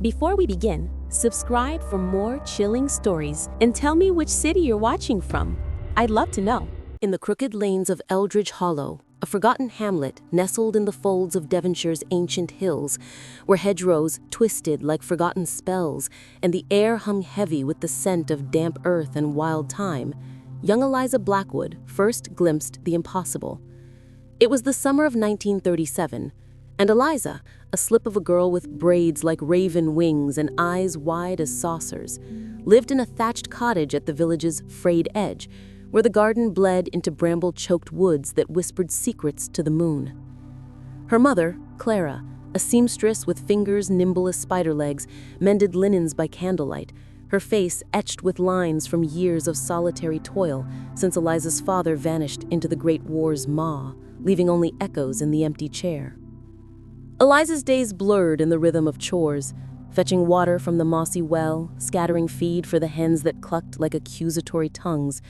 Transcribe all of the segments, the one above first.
Before we begin, subscribe for more chilling stories and tell me which city you're watching from. I'd love to know. In the crooked lanes of Eldridge Hollow, a forgotten hamlet nestled in the folds of Devonshire's ancient hills, where hedgerows twisted like forgotten spells and the air hung heavy with the scent of damp earth and wild thyme, young Eliza Blackwood first glimpsed the impossible. It was the summer of 1937, and Eliza, a slip of a girl with braids like raven wings and eyes wide as saucers, lived in a thatched cottage at the village's frayed edge, where the garden bled into bramble-choked woods that whispered secrets to the moon. Her mother, Clara, a seamstress with fingers nimble as spider legs, mended linens by candlelight, her face etched with lines from years of solitary toil since Eliza's father vanished into the Great War's maw, leaving only echoes in the empty chair. Eliza's days blurred in the rhythm of chores, fetching water from the mossy well, scattering feed for the hens that clucked like accusatory tongues.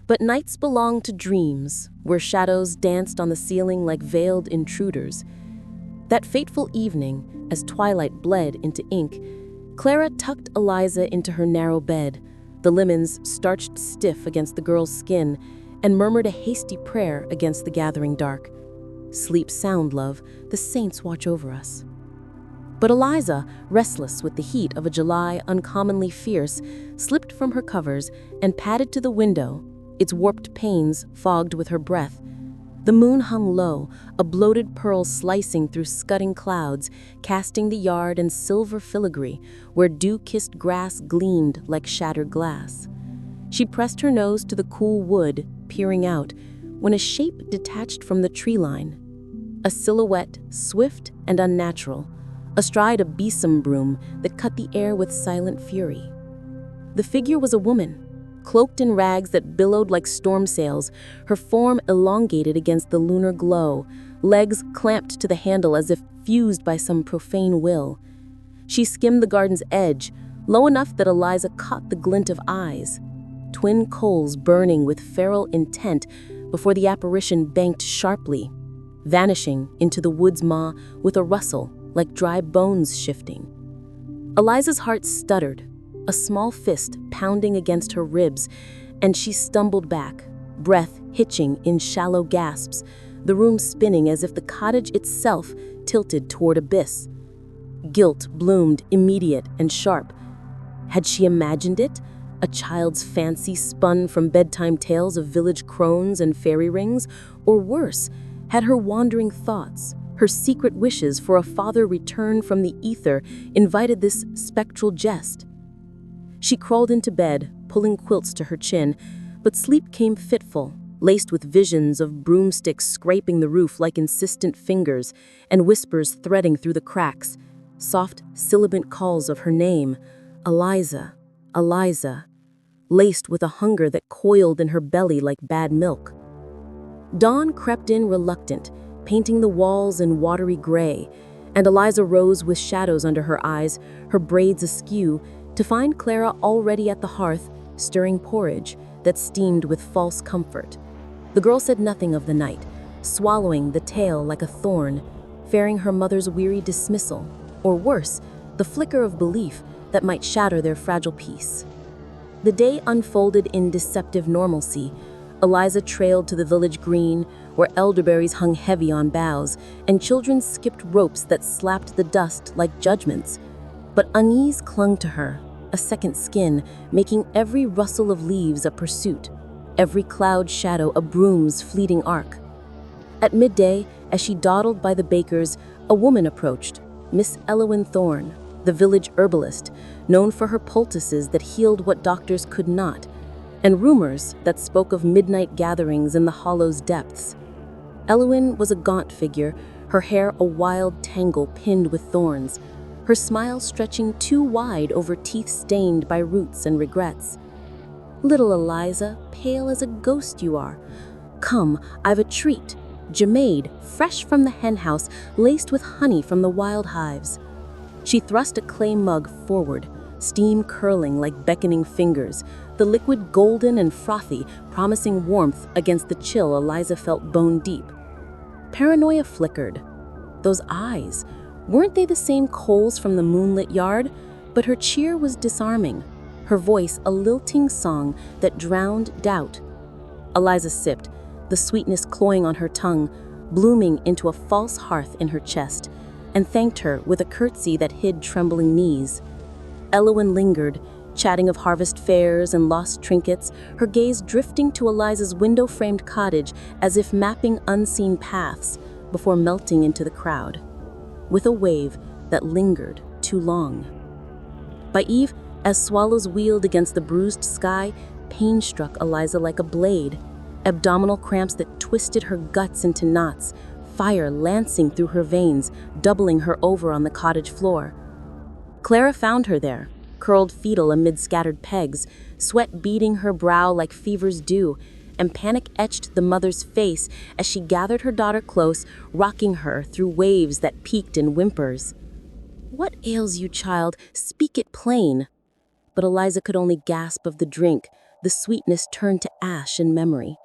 But nights belonged to dreams, where shadows danced on the ceiling like veiled intruders. That fateful evening, as twilight bled into ink, Clara tucked Eliza into her narrow bed, the lemons starched stiff against the girl's skin, and murmured a hasty prayer against the gathering dark. "Sleep sound, love, the saints watch over us." But Eliza, restless with the heat of a July uncommonly fierce, slipped from her covers and padded to the window, its warped panes fogged with her breath. The moon hung low, a bloated pearl slicing through scudding clouds, casting the yard in silver filigree, where dew-kissed grass gleamed like shattered glass. She pressed her nose to the cool wood, peering out, when a shape detached from the tree line. A silhouette, swift and unnatural, astride a besom broom that cut the air with silent fury. The figure was a woman, cloaked in rags that billowed like storm sails, her form elongated against the lunar glow, legs clamped to the handle as if fused by some profane will. She skimmed the garden's edge, low enough that Eliza caught the glint of eyes, twin coals burning with feral intent before the apparition banked sharply, vanishing into the wood's maw with a rustle like dry bones shifting. Eliza's heart stuttered, a small fist pounding against her ribs, and she stumbled back, breath hitching in shallow gasps, the room spinning as if the cottage itself tilted toward abyss. Guilt bloomed immediate and sharp. Had she imagined it? A child's fancy spun from bedtime tales of village crones and fairy rings? Or worse, had her wandering thoughts, her secret wishes for a father returned from the ether, invited this spectral jest? She crawled into bed, pulling quilts to her chin, but sleep came fitful, laced with visions of broomsticks scraping the roof like insistent fingers, and whispers threading through the cracks, soft, sibilant calls of her name, Eliza, Eliza, laced with a hunger that coiled in her belly like bad milk. Dawn crept in reluctant, painting the walls in watery gray, and Eliza rose with shadows under her eyes, her braids askew, to find Clara already at the hearth, stirring porridge that steamed with false comfort. The girl said nothing of the night, swallowing the tale like a thorn, fearing her mother's weary dismissal, or worse, the flicker of belief that might shatter their fragile peace. The day unfolded in deceptive normalcy. Eliza trailed to the village green, where elderberries hung heavy on boughs, and children skipped ropes that slapped the dust like judgments. But unease clung to her, a second skin, making every rustle of leaves a pursuit, every cloud shadow a broom's fleeting arc. At midday, as she dawdled by the bakers, a woman approached, Miss Elowyn Thorne, the village herbalist, known for her poultices that healed what doctors could not, and rumors that spoke of midnight gatherings in the hollow's depths. Elowyn was a gaunt figure, her hair a wild tangle pinned with thorns, her smile stretching too wide over teeth stained by roots and regrets. "Little Eliza, pale as a ghost you are. Come, I've a treat, jamaid, fresh from the henhouse, laced with honey from the wild hives." She thrust a clay mug forward, steam curling like beckoning fingers, the liquid golden and frothy, promising warmth against the chill Eliza felt bone deep. Paranoia flickered. Those eyes, Weren't they the same coals from the moonlit yard? But her cheer was disarming, her voice a lilting song that drowned doubt. Eliza sipped, the sweetness cloying on her tongue, blooming into a false hearth in her chest, and thanked her with a curtsy that hid trembling knees. Elowen lingered, chatting of harvest fairs and lost trinkets, her gaze drifting to Eliza's window-framed cottage as if mapping unseen paths before melting into the crowd, with a wave that lingered too long. By eve, as swallows wheeled against the bruised sky, pain struck Eliza like a blade, abdominal cramps that twisted her guts into knots, fire lancing through her veins, doubling her over on the cottage floor. Clara found her there, curled fetal amid scattered pegs, sweat beading her brow like fever's dew, and panic etched the mother's face as she gathered her daughter close, rocking her through waves that peaked in whimpers. "What ails you, child? Speak it plain." But Eliza could only gasp of the drink, the sweetness turned to ash in memory.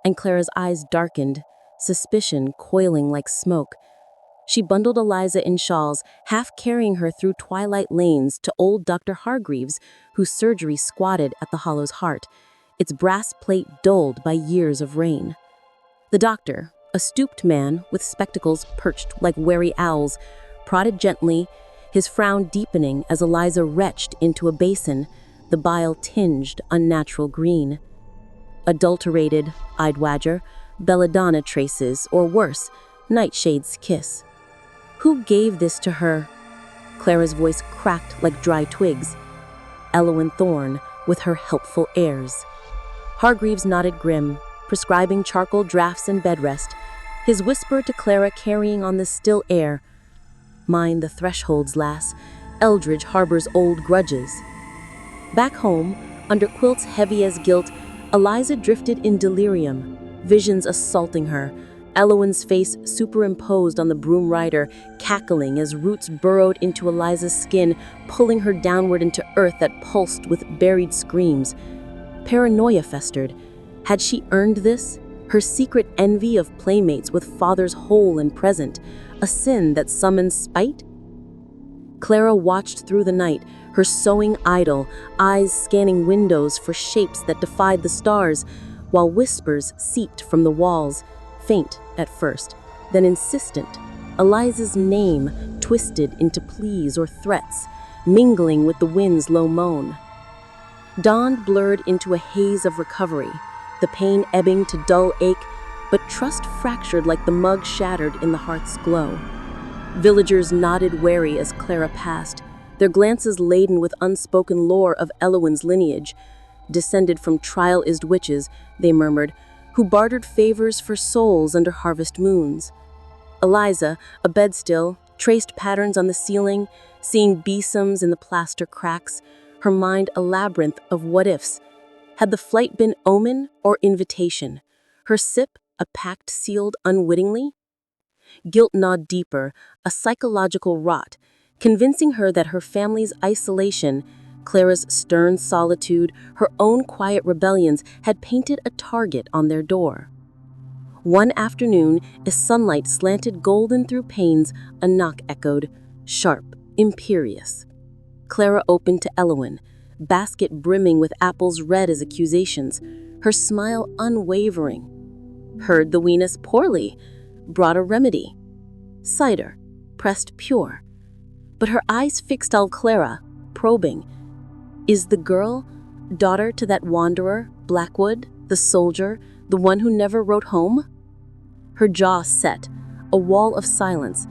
And Clara's eyes darkened, suspicion coiling like smoke. She bundled Eliza in shawls, half carrying her through twilight lanes to old Dr. Hargreaves, whose surgery squatted at the hollow's heart, its brass plate dulled by years of rain. The doctor, a stooped man with spectacles perched like wary owls, prodded gently, his frown deepening as Eliza retched into a basin, the bile tinged unnatural green. Adulterated, eyed wadger, belladonna traces, or worse, nightshade's kiss. Who gave this to her? Clara's voice cracked like dry twigs. Elowen Thorne, with her helpful airs. Hargreaves nodded grim, prescribing charcoal drafts and bed rest, his whisper to Clara carrying on the still air. "Mind the thresholds, lass. Eldridge harbors old grudges." Back home, under quilts heavy as guilt, Eliza drifted in delirium, visions assaulting her, Elowen's face superimposed on the broom rider, cackling as roots burrowed into Eliza's skin, pulling her downward into earth that pulsed with buried screams. Paranoia festered. Had she earned this? Her secret envy of playmates with fathers whole and present, a sin that summons spite? Clara watched through the night, her sewing idle, eyes scanning windows for shapes that defied the stars, while whispers seeped from the walls, faint at first, then insistent, Eliza's name twisted into pleas or threats, mingling with the wind's low moan. Dawn blurred into a haze of recovery, the pain ebbing to dull ache, but trust fractured like the mug shattered in the hearth's glow. Villagers nodded wary as Clara passed, their glances laden with unspoken lore of Elowen's lineage. Descended from trial-ised witches, they murmured, who bartered favors for souls under harvest moons. Eliza, abed still, traced patterns on the ceiling, seeing besoms in the plaster cracks, her mind a labyrinth of what-ifs. Had the flight been omen or invitation? Her sip a pact sealed unwittingly? Guilt gnawed deeper, a psychological rot, convincing her that her family's isolation, Clara's stern solitude, her own quiet rebellions had painted a target on their door. One afternoon, as sunlight slanted golden through panes, a knock echoed, sharp, imperious. Clara opened to Elowen, basket brimming with apples red as accusations, her smile unwavering. Heard the weenus poorly, brought a remedy. Cider, pressed pure. But her eyes fixed on Clara, probing. Is the girl, daughter to that wanderer, Blackwood, the soldier, the one who never wrote home? Her jaw set, a wall of silence.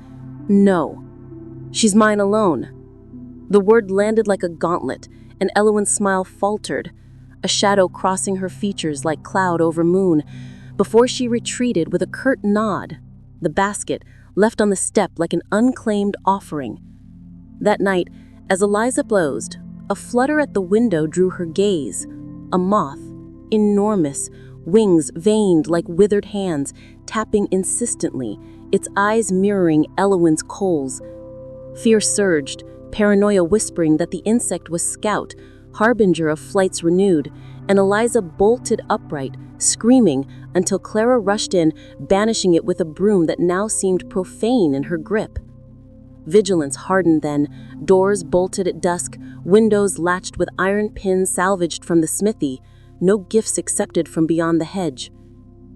No, she's mine alone. The word landed like a gauntlet, and Elowen's smile faltered, a shadow crossing her features like cloud over moon, before she retreated with a curt nod, the basket left on the step like an unclaimed offering. That night, as Eliza blozed, a flutter at the window drew her gaze. A moth, enormous, wings veined like withered hands, tapping insistently, its eyes mirroring Elowen's coals. Fear surged, paranoia whispering that the insect was Scout, harbinger of flights renewed, and Eliza bolted upright, screaming, until Clara rushed in, banishing it with a broom that now seemed profane in her grip. Vigilance hardened then, doors bolted at dusk, windows latched with iron pins salvaged from the smithy, no gifts accepted from beyond the hedge.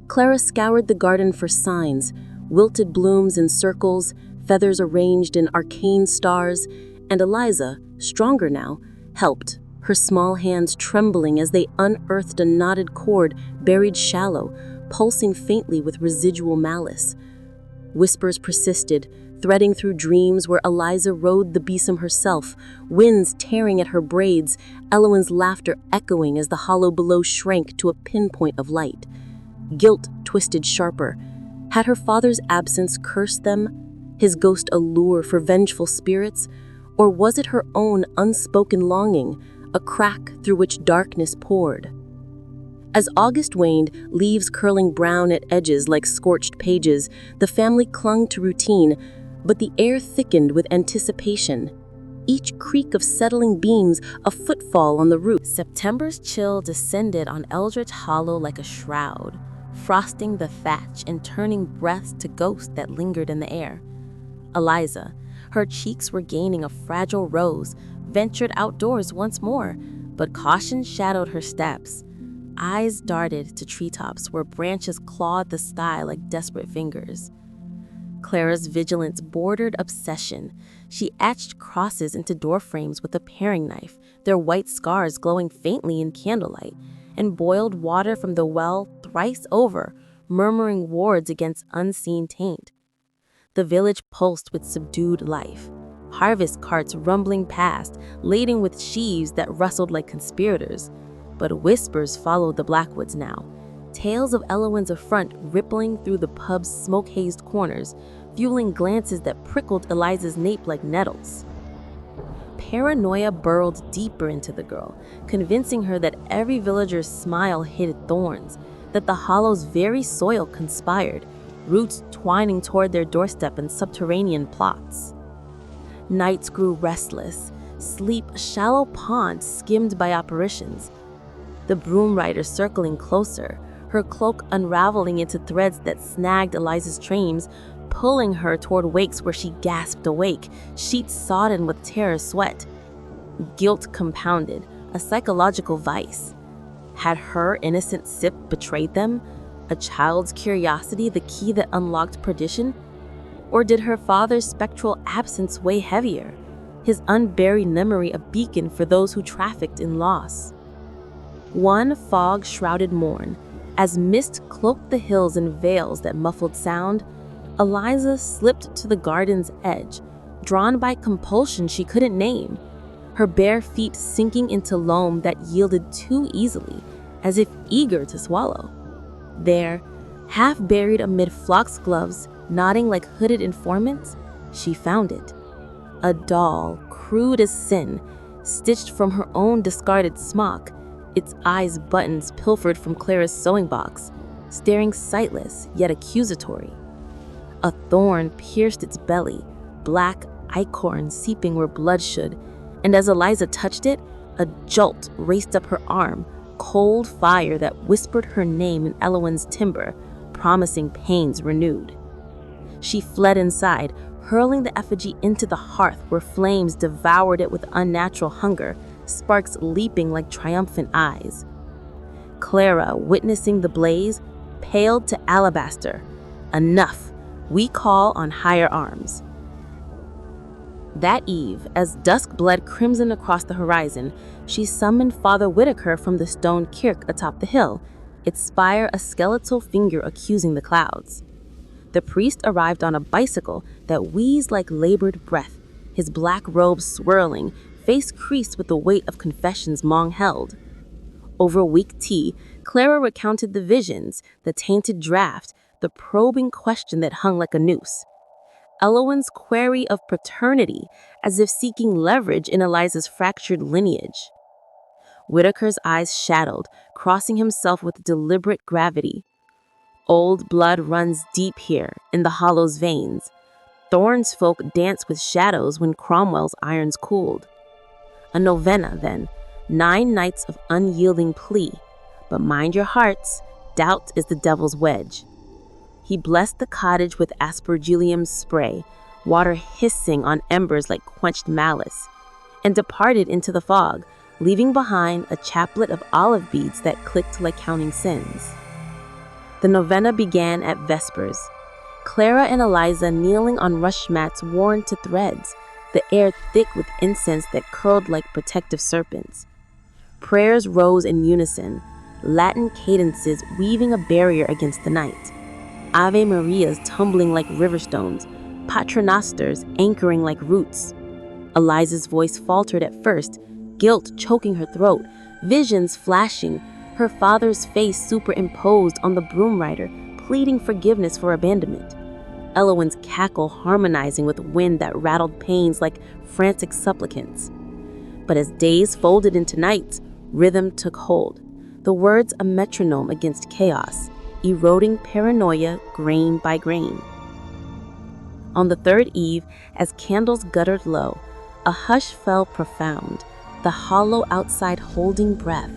Clara scoured the garden for signs, wilted blooms in circles, feathers arranged in arcane stars, and Eliza, stronger now, helped, her small hands trembling as they unearthed a knotted cord buried shallow, pulsing faintly with residual malice. Whispers persisted, threading through dreams where Eliza rode the besom herself, winds tearing at her braids, Elowen's laughter echoing as the hollow below shrank to a pinpoint of light. Guilt twisted sharper. Had her father's absence cursed them, his ghost a lure for vengeful spirits, or was it her own unspoken longing, a crack through which darkness poured? As August waned, leaves curling brown at edges like scorched pages, the family clung to routine, but the air thickened with anticipation. Each creak of settling beams, a footfall on the roof. September's chill descended on Eldridge Hollow like a shroud, frosting the thatch and turning breaths to ghosts that lingered in the air. Eliza, her cheeks were gaining a fragile rose, ventured outdoors once more, but caution shadowed her steps. Eyes darted to treetops where branches clawed the sky like desperate fingers. Clara's vigilance bordered obsession. She etched crosses into door frames with a paring knife, their white scars glowing faintly in candlelight, and boiled water from the well thrice over, murmuring wards against unseen taint. The village pulsed with subdued life. Harvest carts rumbling past, laden with sheaves that rustled like conspirators. But whispers followed the Blackwoods now, tales of Elowen's affront rippling through the pub's smoke-hazed corners, fueling glances that prickled Eliza's nape like nettles. Paranoia burrowed deeper into the girl, convincing her that every villager's smile hid thorns, that the hollow's very soil conspired, roots twining toward their doorstep in subterranean plots. Nights grew restless, sleep a shallow pond skimmed by apparitions. The broom rider circling closer, her cloak unraveling into threads that snagged Eliza's trains, pulling her toward wakes where she gasped awake, sheets sodden with terror sweat. Guilt compounded, a psychological vice. Had her innocent sip betrayed them? A child's curiosity the key that unlocked perdition? Or did her father's spectral absence weigh heavier, his unburied memory a beacon for those who trafficked in loss? One fog-shrouded morn, as mist cloaked the hills in veils that muffled sound, Eliza slipped to the garden's edge, drawn by compulsion she couldn't name, her bare feet sinking into loam that yielded too easily, as if eager to swallow. There, half buried amid foxgloves, nodding like hooded informants, she found it. A doll, crude as sin, stitched from her own discarded smock, its eyes buttons pilfered from Clara's sewing box, staring sightless yet accusatory. A thorn pierced its belly, black ichor seeping where blood should, and as Eliza touched it, a jolt raced up her arm, cold fire that whispered her name in Elowen's timber, promising pains renewed. She fled inside, hurling the effigy into the hearth where flames devoured it with unnatural hunger, sparks leaping like triumphant eyes. Clara, witnessing the blaze, paled to alabaster. Enough. We call on higher arms. That eve, as dusk bled crimson across the horizon, she summoned Father Whitaker from the stone kirk atop the hill, its spire a skeletal finger accusing the clouds. The priest arrived on a bicycle that wheezed like labored breath, his black robes swirling, face creased with the weight of confessions long held. Over weak tea, Clara recounted the visions, the tainted draft, the probing question that hung like a noose. Elowen's query of paternity, as if seeking leverage in Eliza's fractured lineage. Whitaker's eyes shadowed, crossing himself with deliberate gravity. Old blood runs deep here, in the hollow's veins. Thorn's folk dance with shadows when Cromwell's irons cooled. A novena, then, 9 nights of unyielding plea. But mind your hearts, doubt is the devil's wedge. He blessed the cottage with aspergillium spray, water hissing on embers like quenched malice, and departed into the fog, leaving behind a chaplet of olive beads that clicked like counting sins. The novena began at vespers. Clara and Eliza kneeling on rush mats worn to threads, the air thick with incense that curled like protective serpents. Prayers rose in unison, Latin cadences weaving a barrier against the night. Ave Marias tumbling like river stones, Paternosters anchoring like roots. Eliza's voice faltered at first, guilt choking her throat, visions flashing, her father's face superimposed on the broom rider, pleading forgiveness for abandonment. Elowen's cackle harmonizing with wind that rattled panes like frantic supplicants. But as days folded into nights, rhythm took hold, the words a metronome against chaos, eroding paranoia grain by grain. On the third eve, as candles guttered low, a hush fell profound, the hollow outside holding breath.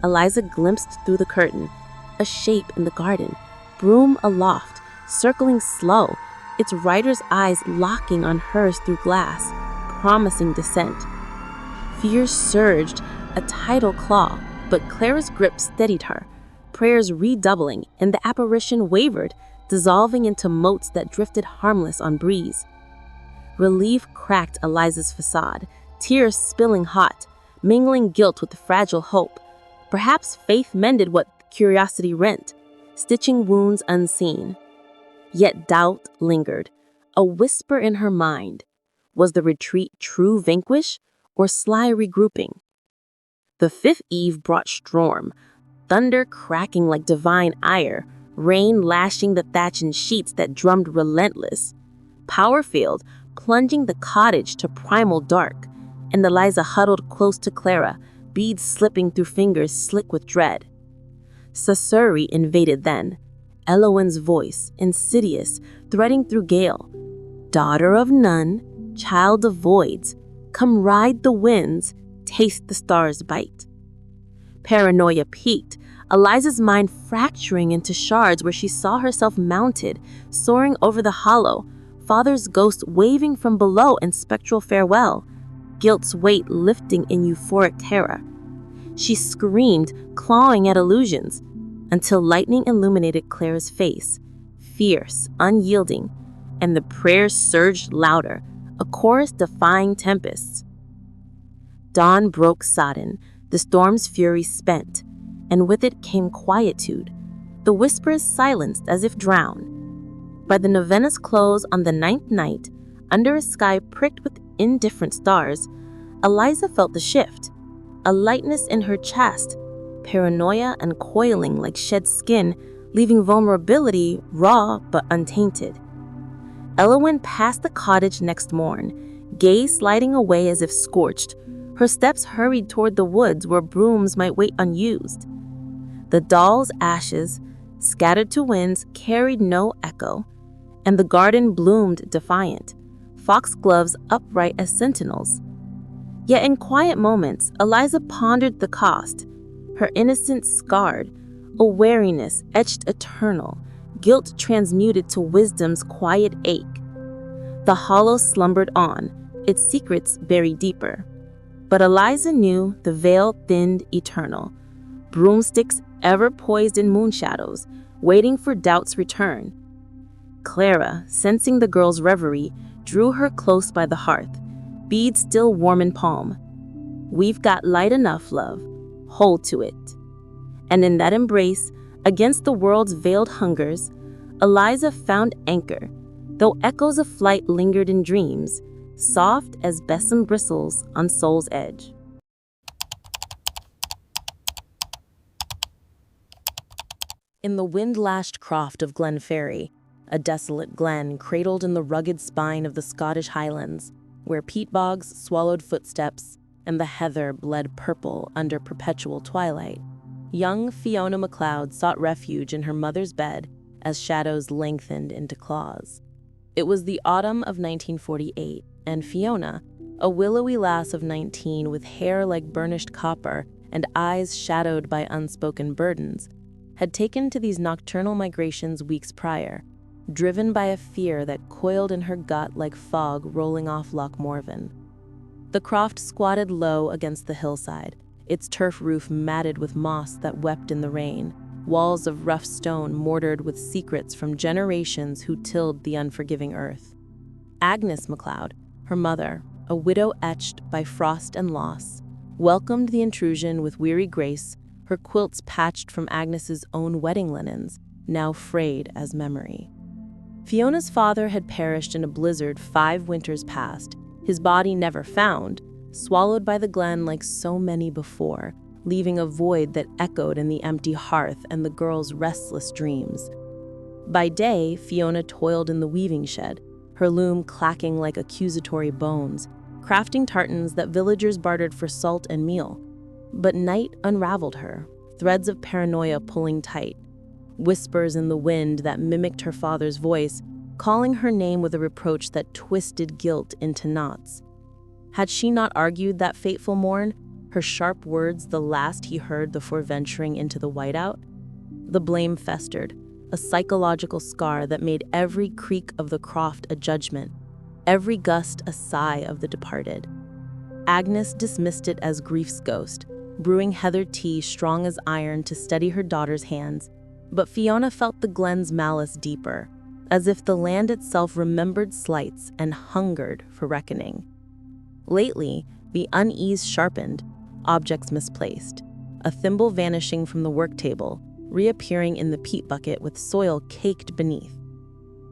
Eliza glimpsed through the curtain, a shape in the garden, broom aloft, circling slow, its rider's eyes locking on hers through glass, promising descent. Fear surged, a tidal claw, but Clara's grip steadied her, prayers redoubling, and the apparition wavered, dissolving into motes that drifted harmless on breeze. Relief cracked Eliza's facade, tears spilling hot, mingling guilt with fragile hope. Perhaps faith mended what curiosity rent, stitching wounds unseen. Yet doubt lingered, a whisper in her mind. Was the retreat true vanquish or sly regrouping? The fifth eve brought storm, thunder cracking like divine ire, rain lashing the thatch in sheets that drummed relentless. Power failed, plunging the cottage to primal dark, and Eliza huddled close to Clara, beads slipping through fingers slick with dread. Sussurri invaded then, Elowen's voice, insidious, threading through gale. Daughter of none, child of voids, come ride the winds, taste the stars' bite. Paranoia peaked, Eliza's mind fracturing into shards where she saw herself mounted, soaring over the hollow, father's ghost waving from below in spectral farewell, guilt's weight lifting in euphoric terror. She screamed, clawing at illusions, until lightning illuminated Clara's face, fierce, unyielding, and the prayers surged louder, a chorus defying tempests. Dawn broke sodden, the storm's fury spent, and with it came quietude, the whispers silenced as if drowned. By the novena's close on the ninth night, under a sky pricked with indifferent stars, Eliza felt the shift, a lightness in her chest, paranoia uncoiling like shed skin, leaving vulnerability raw but untainted. Elowen passed the cottage next morn, gaze sliding away as if scorched. Her steps hurried toward the woods where brooms might wait unused. The doll's ashes, scattered to winds, carried no echo, and the garden bloomed defiant, foxgloves upright as sentinels. Yet in quiet moments, Eliza pondered the cost, her innocence scarred, a wariness etched eternal, guilt transmuted to wisdom's quiet ache. The hollow slumbered on, its secrets buried deeper. But Eliza knew the veil thinned eternal, broomsticks ever poised in moonshadows, waiting for doubt's return. Clara, sensing the girl's reverie, drew her close by the hearth, beads still warm in palm. We've got light enough, love. Hold to it. And in that embrace, against the world's veiled hungers, Eliza found anchor, though echoes of flight lingered in dreams, soft as besom bristles on soul's edge. In the wind-lashed croft of Glenferrie, a desolate glen cradled in the rugged spine of the Scottish Highlands, where peat bogs swallowed footsteps and the heather bled purple under perpetual twilight, young Fiona MacLeod sought refuge in her mother's bed as shadows lengthened into claws. It was the autumn of 1948, and Fiona, a willowy lass of 19 with hair like burnished copper and eyes shadowed by unspoken burdens, had taken to these nocturnal migrations weeks prior, driven by a fear that coiled in her gut like fog rolling off Loch Morven. The croft squatted low against the hillside, its turf roof matted with moss that wept in the rain, walls of rough stone mortared with secrets from generations who tilled the unforgiving earth. Agnes MacLeod, her mother, a widow etched by frost and loss, welcomed the intrusion with weary grace, her quilts patched from Agnes's own wedding linens, now frayed as memory. Fiona's father had perished in a blizzard 5 winters past, his body never found, swallowed by the glen like so many before, leaving a void that echoed in the empty hearth and the girl's restless dreams. By day, Fiona toiled in the weaving shed, her loom clacking like accusatory bones, crafting tartans that villagers bartered for salt and meal. But night unraveled her, threads of paranoia pulling tight, whispers in the wind that mimicked her father's voice, calling her name with a reproach that twisted guilt into knots. Had she not argued that fateful morn, her sharp words the last he heard before venturing into the whiteout? The blame festered, a psychological scar that made every creak of the croft a judgment, every gust a sigh of the departed. Agnes dismissed it as grief's ghost, brewing heather tea strong as iron to steady her daughter's hands, but Fiona felt the glen's malice deeper, as if the land itself remembered slights and hungered for reckoning. Lately, the unease sharpened, objects misplaced, a thimble vanishing from the work table, reappearing in the peat bucket with soil caked beneath.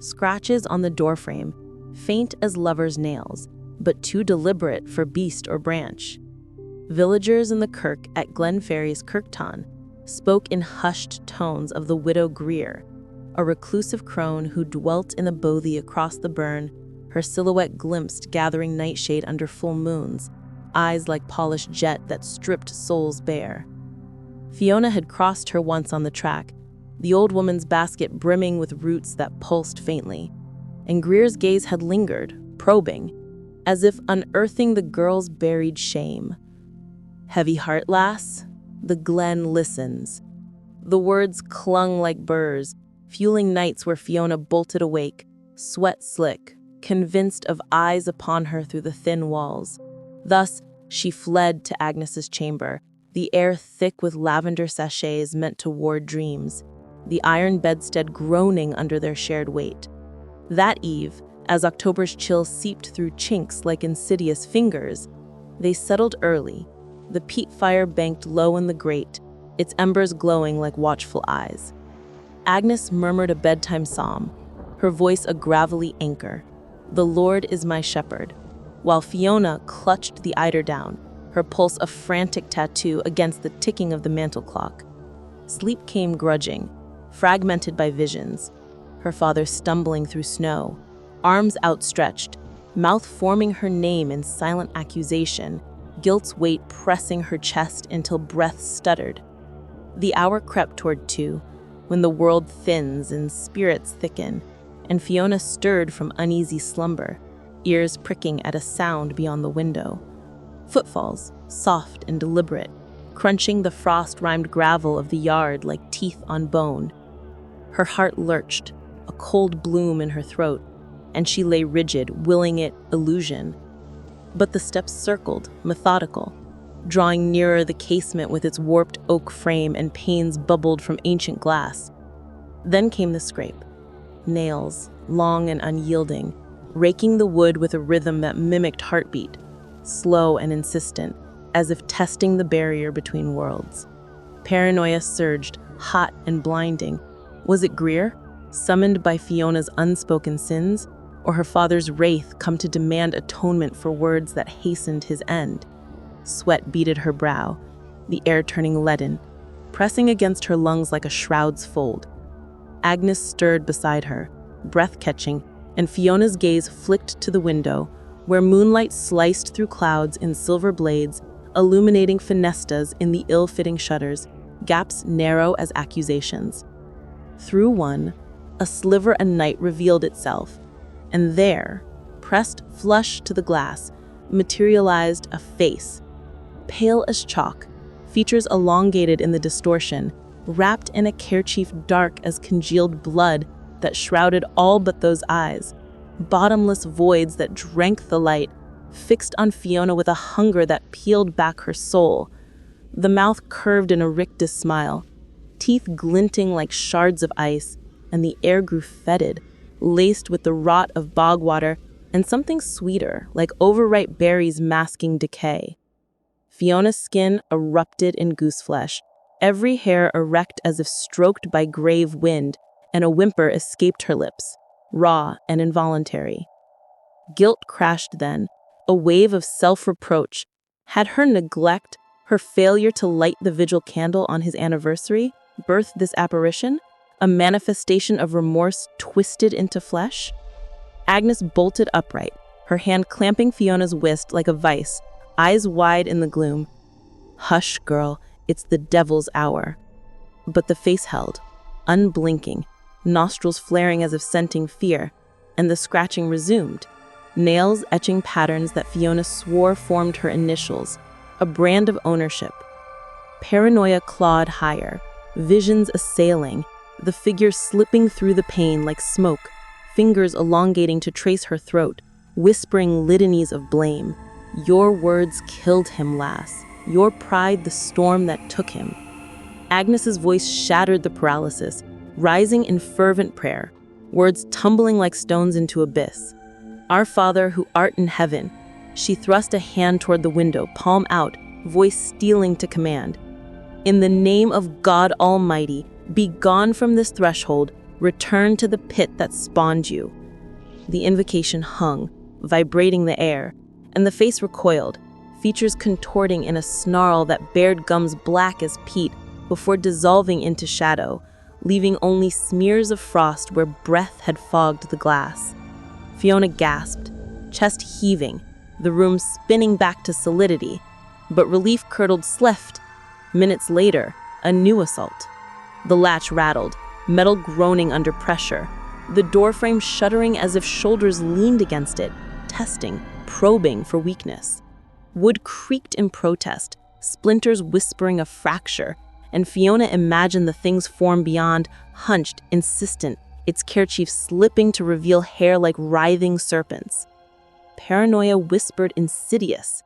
Scratches on the doorframe, faint as lovers' nails, but too deliberate for beast or branch. Villagers in the kirk at Glenferry's Kirkton spoke in hushed tones of the widow Greer, a reclusive crone who dwelt in a bothy across the burn, her silhouette glimpsed gathering nightshade under full moons, eyes like polished jet that stripped souls bare. Fiona had crossed her once on the track, the old woman's basket brimming with roots that pulsed faintly, and Greer's gaze had lingered, probing, as if unearthing the girl's buried shame. "Heavy heart, lass? The glen listens." The words clung like burrs, fueling nights where Fiona bolted awake, sweat slick, convinced of eyes upon her through the thin walls. Thus, she fled to Agnes's chamber, the air thick with lavender sachets meant to ward dreams, the iron bedstead groaning under their shared weight. That eve, as October's chill seeped through chinks like insidious fingers, they settled early, the peat fire banked low in the grate, its embers glowing like watchful eyes. Agnes murmured a bedtime psalm, her voice a gravelly anchor, "The Lord is my shepherd," while Fiona clutched the eiderdown, her pulse a frantic tattoo against the ticking of the mantel clock. Sleep came grudging, fragmented by visions, her father stumbling through snow, arms outstretched, mouth forming her name in silent accusation, guilt's weight pressing her chest until breath stuttered. The hour crept toward 2, when the world thins and spirits thicken, and Fiona stirred from uneasy slumber, ears pricking at a sound beyond the window. Footfalls, soft and deliberate, crunching the frost-rimed gravel of the yard like teeth on bone. Her heart lurched, a cold bloom in her throat, and she lay rigid, willing it illusion. But the steps circled, methodical, drawing nearer the casement with its warped oak frame and panes bubbled from ancient glass. Then came the scrape. Nails, long and unyielding, raking the wood with a rhythm that mimicked heartbeat, slow and insistent, as if testing the barrier between worlds. Paranoia surged, hot and blinding. Was it Greer, summoned by Fiona's unspoken sins, or her father's wraith come to demand atonement for words that hastened his end? Sweat beaded her brow, the air turning leaden, pressing against her lungs like a shroud's fold. Agnes stirred beside her, breath-catching, and Fiona's gaze flicked to the window, where moonlight sliced through clouds in silver blades, illuminating fenestas in the ill-fitting shutters, gaps narrow as accusations. Through one, a sliver of night revealed itself, and there, pressed flush to the glass, materialized a face, pale as chalk, features elongated in the distortion, wrapped in a kerchief dark as congealed blood, that shrouded all but those eyes, bottomless voids that drank the light, fixed on Fiona with a hunger that peeled back her soul. The mouth curved in a rictus smile, teeth glinting like shards of ice, and the air grew fetid, laced with the rot of bog water and something sweeter, like overripe berries masking decay. Fiona's skin erupted in gooseflesh, every hair erect as if stroked by grave wind, and a whimper escaped her lips, raw and involuntary. Guilt crashed then, a wave of self-reproach. Had her neglect, her failure to light the vigil candle on his anniversary, birthed this apparition, a manifestation of remorse twisted into flesh? Agnes bolted upright, her hand clamping Fiona's wrist like a vice, eyes wide in the gloom. "Hush, girl, it's the devil's hour." But the face held, unblinking, nostrils flaring as if scenting fear, and the scratching resumed, nails etching patterns that Fiona swore formed her initials, a brand of ownership. Paranoia clawed higher, visions assailing, the figure slipping through the pane like smoke, fingers elongating to trace her throat, whispering litanies of blame. "Your words killed him, lass. Your pride the storm that took him." Agnes's voice shattered the paralysis, rising in fervent prayer, words tumbling like stones into abyss. "Our Father who art in heaven." She thrust a hand toward the window, palm out, voice stealing to command. "In the name of God Almighty, be gone from this threshold, return to the pit that spawned you." The invocation hung, vibrating the air, and the face recoiled, features contorting in a snarl that bared gums black as peat before dissolving into shadow, leaving only smears of frost where breath had fogged the glass. Fiona gasped, chest heaving, the room spinning back to solidity, but relief curdled sleft. Minutes later, a new assault. The latch rattled, metal groaning under pressure, the doorframe shuddering as if shoulders leaned against it, testing, probing for weakness. Wood creaked in protest, splinters whispering a fracture, and Fiona imagined the thing's form beyond, hunched, insistent, its care-chief slipping to reveal hair like writhing serpents. Paranoia whispered insidious.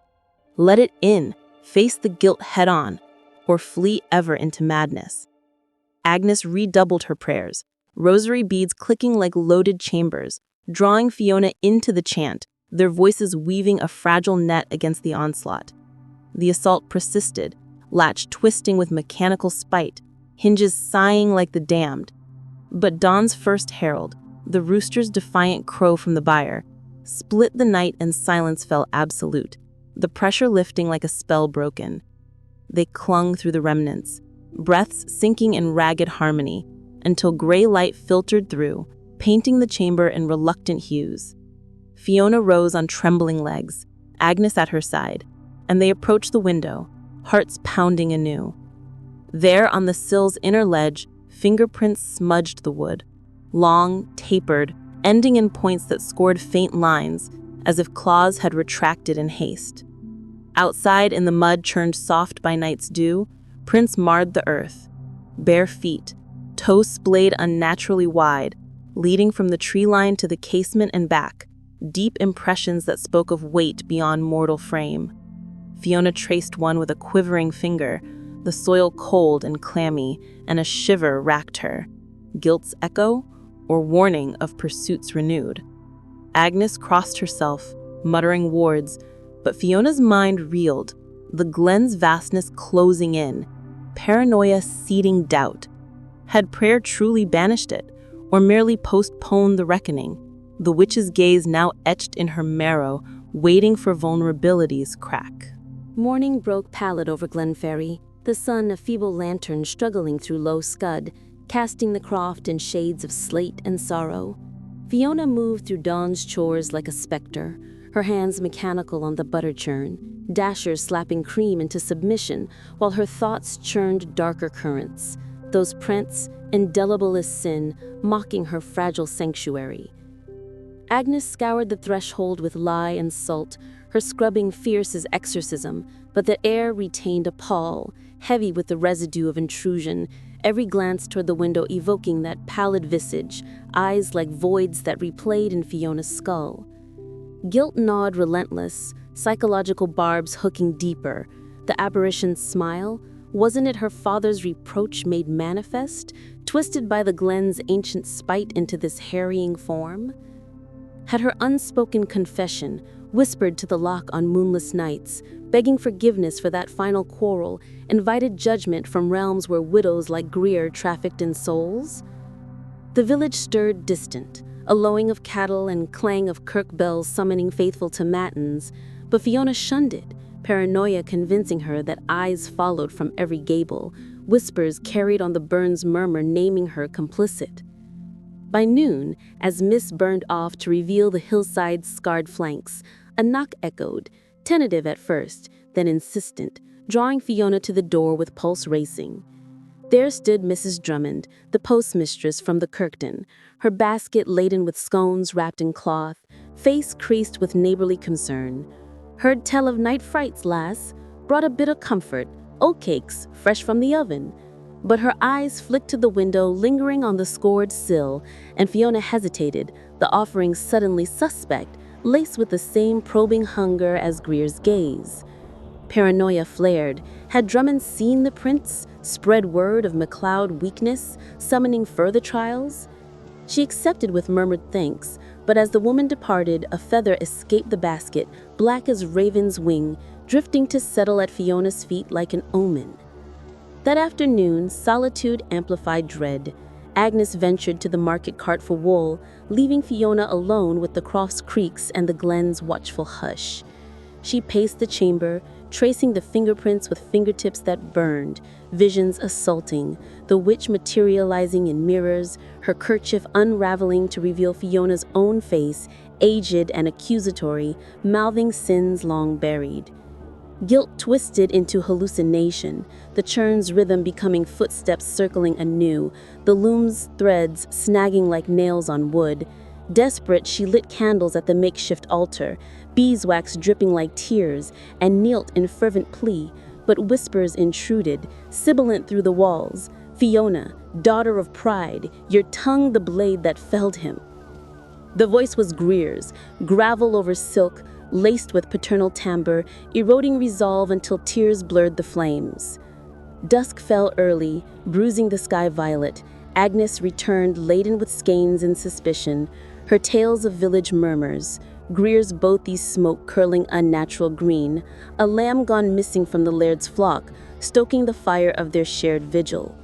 Let it in, face the guilt head-on, or flee ever into madness. Agnes redoubled her prayers, rosary beads clicking like loaded chambers, drawing Fiona into the chant, their voices weaving a fragile net against the onslaught. The assault persisted, latch twisting with mechanical spite, hinges sighing like the damned. But dawn's first herald, the rooster's defiant crow from the byre, split the night and silence fell absolute, the pressure lifting like a spell broken. They clung through the remnants, breaths sinking in ragged harmony, until gray light filtered through, painting the chamber in reluctant hues. Fiona rose on trembling legs, Agnes at her side, and they approached the window, hearts pounding anew. There on the sill's inner ledge, fingerprints smudged the wood, long, tapered, ending in points that scored faint lines, as if claws had retracted in haste. Outside in the mud churned soft by night's dew, prints marred the earth. Bare feet, toes splayed unnaturally wide, leading from the tree line to the casement and back, deep impressions that spoke of weight beyond mortal frame. Fiona traced one with a quivering finger, the soil cold and clammy, and a shiver racked her. Guilt's echo, or warning of pursuits renewed. Agnes crossed herself, muttering wards, but Fiona's mind reeled, the glen's vastness closing in, paranoia seeding doubt. Had prayer truly banished it, or merely postponed the reckoning? The witch's gaze now etched in her marrow, waiting for vulnerability's crack. Morning broke pallid over Glenferrie, the sun a feeble lantern struggling through low scud, casting the croft in shades of slate and sorrow. Fiona moved through dawn's chores like a specter, her hands mechanical on the butter churn, dashers slapping cream into submission while her thoughts churned darker currents, those prints, indelible as sin, mocking her fragile sanctuary. Agnes scoured the threshold with lye and salt, her scrubbing fierce as exorcism, but the air retained a pall, heavy with the residue of intrusion, every glance toward the window evoking that pallid visage, eyes like voids that replayed in Fiona's skull. Guilt gnawed relentless, psychological barbs hooking deeper. The apparition's smile, wasn't it her father's reproach made manifest, twisted by the Glen's ancient spite into this harrying form? Had her unspoken confession, whispered to the lock on moonless nights, begging forgiveness for that final quarrel, invited judgment from realms where widows like Greer trafficked in souls? The village stirred distant, a lowing of cattle and clang of kirk bells summoning faithful to matins, but Fiona shunned it, paranoia convincing her that eyes followed from every gable, whispers carried on the burn's murmur naming her complicit. By noon, as mist burned off to reveal the hillside's scarred flanks, a knock echoed, tentative at first, then insistent, drawing Fiona to the door with pulse racing. There stood Mrs. Drummond, the postmistress from the Kirkton, her basket laden with scones wrapped in cloth, face creased with neighborly concern. "Heard tell of night frights, lass. Brought a bit of comfort, oatcakes, fresh from the oven." But her eyes flicked to the window, lingering on the scored sill, and Fiona hesitated, the offering suddenly suspect, laced with the same probing hunger as Greer's gaze. Paranoia flared. Had Drummond seen the prints, spread word of MacLeod weakness, summoning further trials? She accepted with murmured thanks, but as the woman departed, a feather escaped the basket, black as raven's wing, drifting to settle at Fiona's feet like an omen. That afternoon, solitude amplified dread. Agnes ventured to the market cart for wool, leaving Fiona alone with the Crofts creaks and the Glen's watchful hush. She paced the chamber, tracing the fingerprints with fingertips that burned, visions assaulting, the witch materializing in mirrors, her kerchief unraveling to reveal Fiona's own face, aged and accusatory, mouthing sins long buried. Guilt twisted into hallucination, the churn's rhythm becoming footsteps circling anew, the loom's threads snagging like nails on wood. Desperate, she lit candles at the makeshift altar, beeswax dripping like tears, and knelt in fervent plea, but whispers intruded, sibilant through the walls. "Fiona, daughter of pride, your tongue the blade that felled him." The voice was Greer's, gravel over silk, laced with paternal timbre, eroding resolve until tears blurred the flames. Dusk fell early, bruising the sky violet. Agnes returned laden with skeins and suspicion, her tales of village murmurs. Greer's boathy smoke curling unnatural green, a lamb gone missing from the laird's flock, stoking the fire of their shared vigil.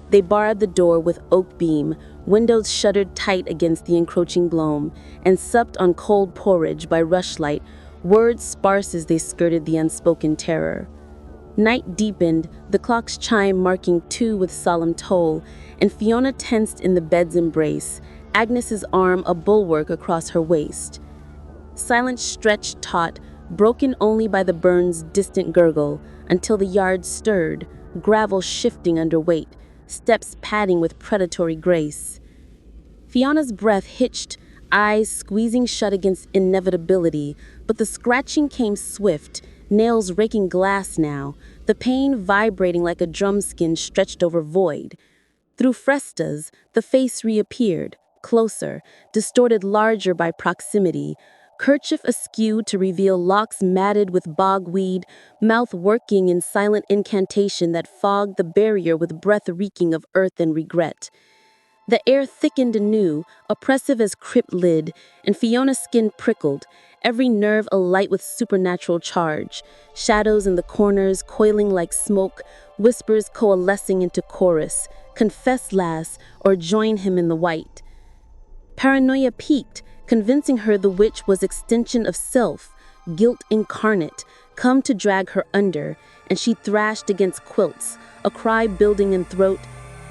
They barred the door with oak beam, windows shuttered tight against the encroaching gloam, and supped on cold porridge by rushlight, words sparse as they skirted the unspoken terror. Night deepened, the clock's chime marking 2 with solemn toll, and Fiona tensed in the bed's embrace, Agnes's arm a bulwark across her waist. Silence stretched taut, broken only by the burn's distant gurgle, until the yard stirred, gravel shifting under weight, steps padding with predatory grace. Fiona's breath hitched, eyes squeezing shut against inevitability, but the scratching came swift, nails raking glass now, the pain vibrating like a drum skin stretched over void. Through frestas, the face reappeared, closer, distorted larger by proximity, kerchief askew to reveal locks matted with bogweed, mouth working in silent incantation that fogged the barrier with breath reeking of earth and regret. The air thickened anew, oppressive as crypt lid, and Fiona's skin prickled, every nerve alight with supernatural charge, shadows in the corners coiling like smoke, whispers coalescing into chorus, "Confess, lass, or join him in the white." Paranoia peaked, convincing her the witch was extension of self, guilt incarnate, come to drag her under, and she thrashed against quilts, a cry building in throat.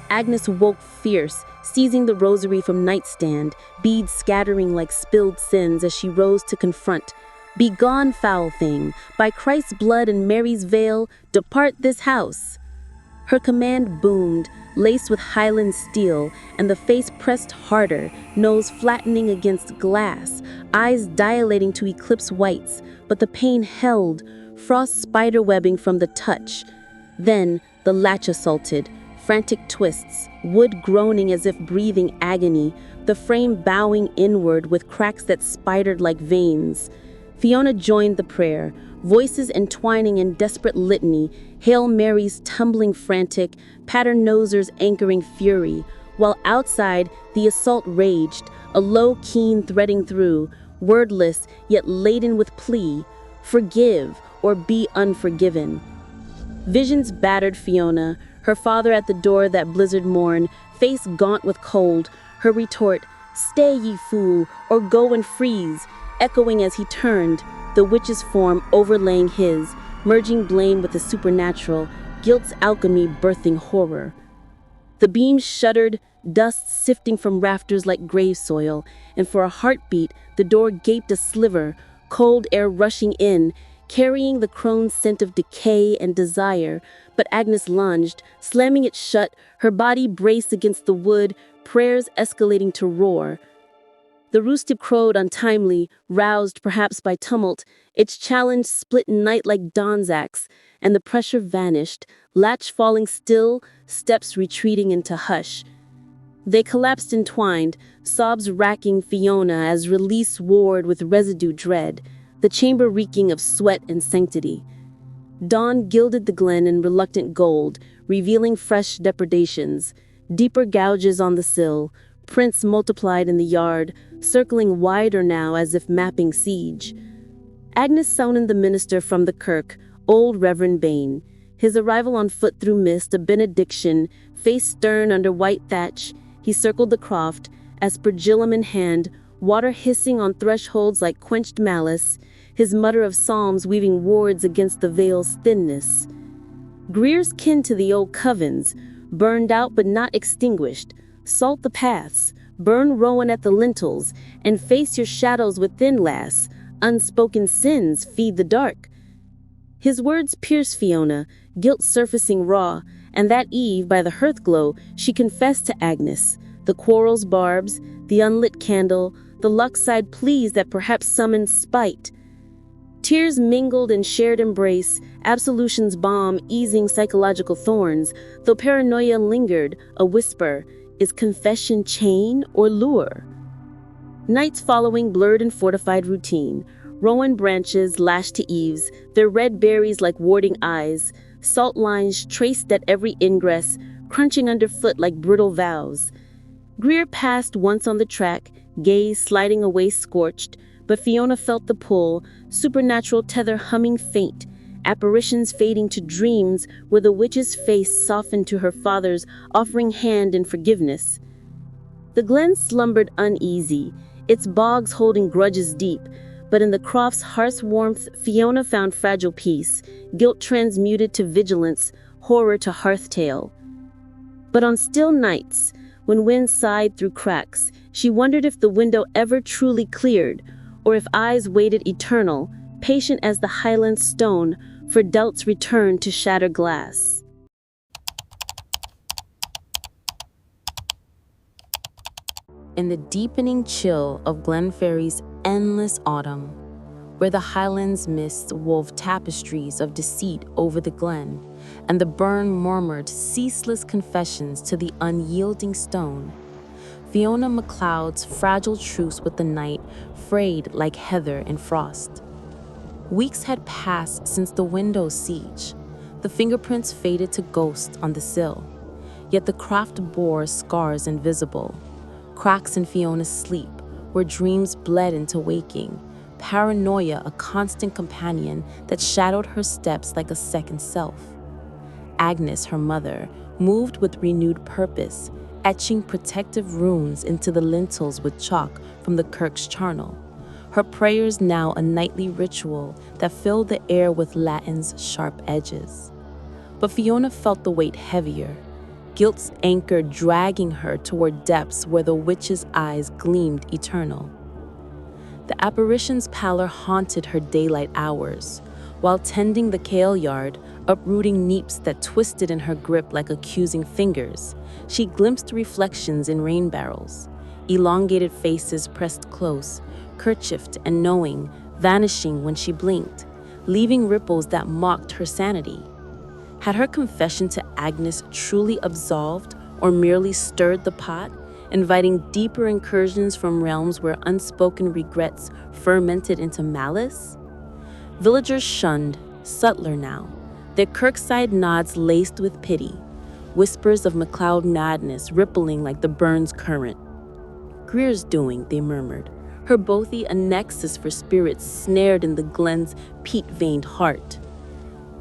Agnes woke fierce, seizing the rosary from nightstand, beads scattering like spilled sins as she rose to confront. "Begone, foul thing! By Christ's blood and Mary's veil, depart this house!" Her command boomed, laced with Highland steel, and the face pressed harder, nose flattening against glass, eyes dilating to eclipse whites, but the pain held, frost spiderwebbing from the touch. Then the latch assaulted, frantic twists, wood groaning as if breathing agony, the frame bowing inward with cracks that spidered like veins. Fiona joined the prayer, voices entwining in desperate litany, Hail Marys tumbling frantic, paternosers anchoring fury, while outside the assault raged, a low keen threading through, wordless yet laden with plea, forgive or be unforgiven. Visions battered Fiona, her father at the door that blizzard morn, face gaunt with cold, her retort, "Stay, ye fool, or go and freeze," echoing as he turned, the witch's form overlaying his, merging blame with the supernatural, guilt's alchemy birthing horror. The beams shuddered, dust sifting from rafters like grave soil, and for a heartbeat, the door gaped a sliver, cold air rushing in, carrying the crone's scent of decay and desire. But Agnes lunged, slamming it shut, her body braced against the wood, prayers escalating to roar. The rooster crowed untimely, roused perhaps by tumult, its challenge split in night like dawn's axe, and the pressure vanished, latch falling still, steps retreating into hush. They collapsed entwined, sobs racking Fiona as release warred with residue dread, the chamber reeking of sweat and sanctity. Dawn gilded the glen in reluctant gold, revealing fresh depredations, deeper gouges on the sill, prints multiplied in the yard, circling wider now as if mapping siege. Agnes summoned the minister from the kirk, old Reverend Bain. His arrival on foot through mist, a benediction, face stern under white thatch, he circled the croft, aspergillum in hand, water hissing on thresholds like quenched malice, his mutter of psalms weaving wards against the veil's thinness. Greer's kin to the old covens, burned out but not extinguished, salt the paths, burn rowan at the lintels, and face your shadows within, lass, unspoken sins feed the dark. His words pierced Fiona, guilt surfacing raw, and that eve, by the hearth glow, she confessed to Agnes, the quarrel's barbs, the unlit candle, the luckside pleas that perhaps summoned spite. Tears mingled in shared embrace, absolution's balm easing psychological thorns, though paranoia lingered, a whisper, is confession chain or lure? Nights following blurred and fortified routine, rowan branches lashed to eaves, their red berries like warding eyes, salt lines traced at every ingress, crunching underfoot like brittle vows. Greer passed once on the track, gaze sliding away scorched, but Fiona felt the pull, supernatural tether humming faint, apparitions fading to dreams where the witch's face softened to her father's, offering hand in forgiveness. The glen slumbered uneasy, its bogs holding grudges deep, but in the croft's harsh warmth Fiona found fragile peace, guilt transmuted to vigilance, horror to hearth tale. But on still nights, when wind sighed through cracks, she wondered if the window ever truly cleared, or if eyes waited eternal, patient as the highland stone, for doubt's return to shatter glass. In the deepening chill of Glenferrie's endless autumn, where the highlands mists wove tapestries of deceit over the glen, and the burn murmured ceaseless confessions to the unyielding stone, Fiona MacLeod's fragile truce with the night frayed like heather in frost. Weeks had passed since the window's siege. The fingerprints faded to ghosts on the sill, yet the croft bore scars invisible, cracks in Fiona's sleep where dreams bled into waking, paranoia a constant companion that shadowed her steps like a second self. Agnes, her mother, moved with renewed purpose, etching protective runes into the lintels with chalk from the kirk's charnel. Her prayers now a nightly ritual that filled the air with Latin's sharp edges. But Fiona felt the weight heavier, guilt's anchor dragging her toward depths where the witch's eyes gleamed eternal. The apparition's pallor haunted her daylight hours. While tending the kale yard, uprooting neeps that twisted in her grip like accusing fingers, she glimpsed reflections in rain barrels, elongated faces pressed close, kerchiefed and knowing, vanishing when she blinked, leaving ripples that mocked her sanity. Had her confession to Agnes truly absolved or merely stirred the pot, inviting deeper incursions from realms where unspoken regrets fermented into malice? Villagers shunned, subtler now, their Kirkside nods laced with pity, whispers of MacLeod madness rippling like the Burns current. Greer's doing, they murmured, her bothy a nexus for spirits snared in the glen's peat-veined heart.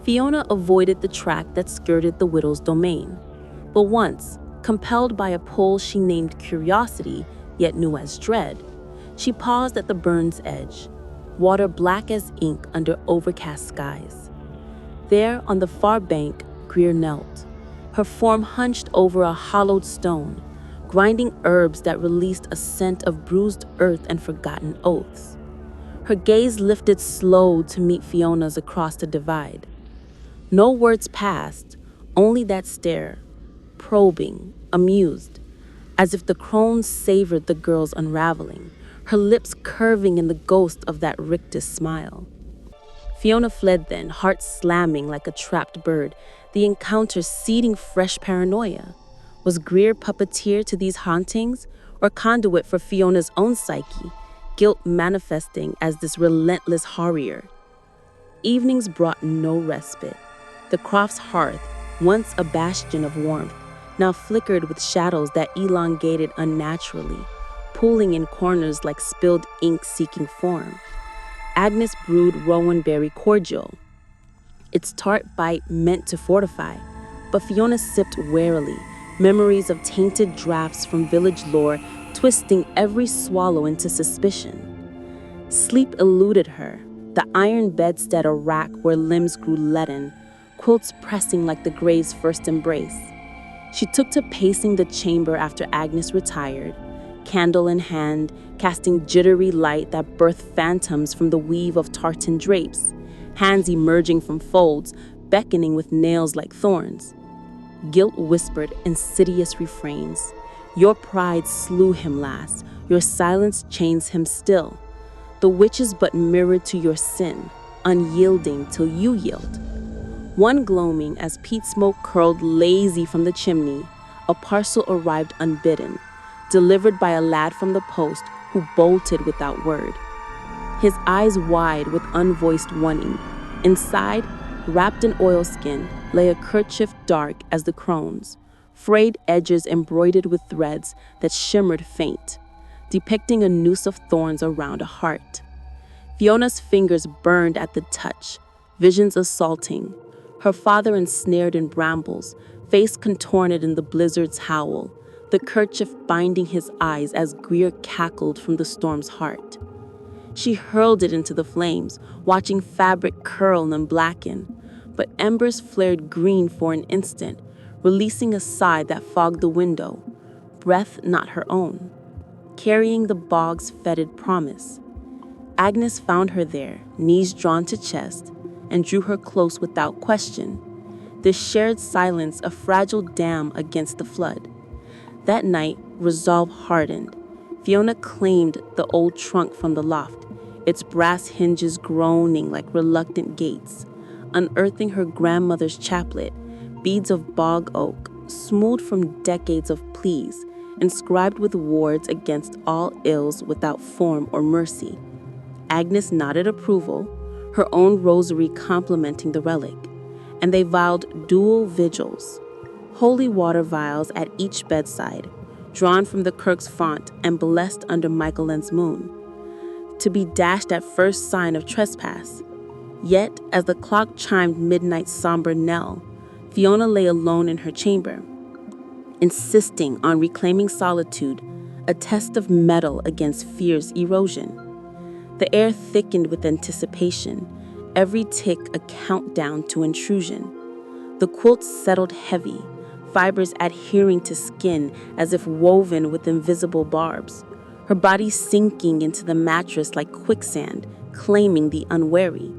Fiona avoided the track that skirted the widow's domain, but once, compelled by a pull she named curiosity, yet knew as dread, she paused at the burn's edge, water black as ink under overcast skies. There, on the far bank, Greer knelt, her form hunched over a hollowed stone, grinding herbs that released a scent of bruised earth and forgotten oaths. Her gaze lifted slow to meet Fiona's across the divide. No words passed, only that stare, probing, amused, as if the crones savored the girl's unraveling, her lips curving in the ghost of that rictus smile. Fiona fled then, heart slamming like a trapped bird, the encounter seeding fresh paranoia. Was Greer puppeteer to these hauntings, or conduit for Fiona's own psyche, guilt manifesting as this relentless horror? Evenings brought no respite. The croft's hearth, once a bastion of warmth, now flickered with shadows that elongated unnaturally, pooling in corners like spilled ink seeking form. Agnes brewed rowanberry cordial, its tart bite meant to fortify, but Fiona sipped warily, memories of tainted draughts from village lore twisting every swallow into suspicion. Sleep eluded her, the iron bedstead a rack where limbs grew leaden, quilts pressing like the grave's first embrace. She took to pacing the chamber after Agnes retired, candle in hand, casting jittery light that birthed phantoms from the weave of tartan drapes, hands emerging from folds, beckoning with nails like thorns. Guilt whispered insidious refrains. Your pride slew him last, your silence chains him still. The witch is but mirrored to your sin, unyielding till you yield. One gloaming as peat smoke curled lazy from the chimney, a parcel arrived unbidden, delivered by a lad from the post who bolted without word. His eyes wide with unvoiced warning. Inside, wrapped in oilskin, lay a kerchief dark as the crone's, frayed edges embroidered with threads that shimmered faint, depicting a noose of thorns around a heart. Fiona's fingers burned at the touch, visions assaulting, her father ensnared in brambles, face contorted in the blizzard's howl, the kerchief binding his eyes as Greer cackled from the storm's heart. She hurled it into the flames, watching fabric curl and blacken, but embers flared green for an instant, releasing a sigh that fogged the window, breath not her own, carrying the bog's fetid promise. Agnes found her there, knees drawn to chest, and drew her close without question, the shared silence a fragile dam against the flood. That night, resolve hardened. Fiona claimed the old trunk from the loft, its brass hinges groaning like reluctant gates, unearthing her grandmother's chaplet, beads of bog oak, smoothed from decades of pleas, inscribed with wards against all ills without form or mercy. Agnes nodded approval, her own rosary complementing the relic, and they vowed dual vigils, holy water vials at each bedside, drawn from the kirk's font and blessed under Michaelen's moon, to be dashed at first sign of trespass. Yet, as the clock chimed midnight's somber knell, Fiona lay alone in her chamber, insisting on reclaiming solitude, a test of metal against fear's erosion. The air thickened with anticipation, every tick a countdown to intrusion. The quilt settled heavy, fibers adhering to skin as if woven with invisible barbs, her body sinking into the mattress like quicksand, claiming the unwary.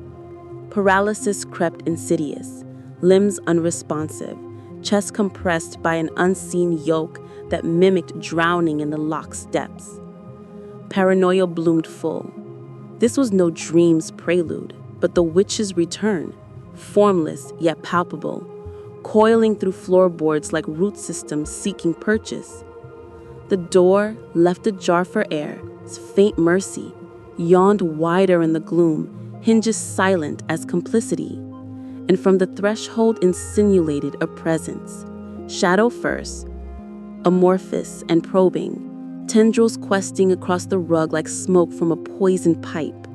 Paralysis crept insidious, limbs unresponsive, chest compressed by an unseen yoke that mimicked drowning in the lock's depths. Paranoia bloomed full. This was no dream's prelude, but the witch's return, formless yet palpable, coiling through floorboards like root systems seeking purchase. The door, left ajar for air, faint mercy, yawned wider in the gloom, hinges silent as complicity. And from the threshold insinuated a presence, shadow first, amorphous and probing, tendrils questing across the rug like smoke from a poisoned pipe.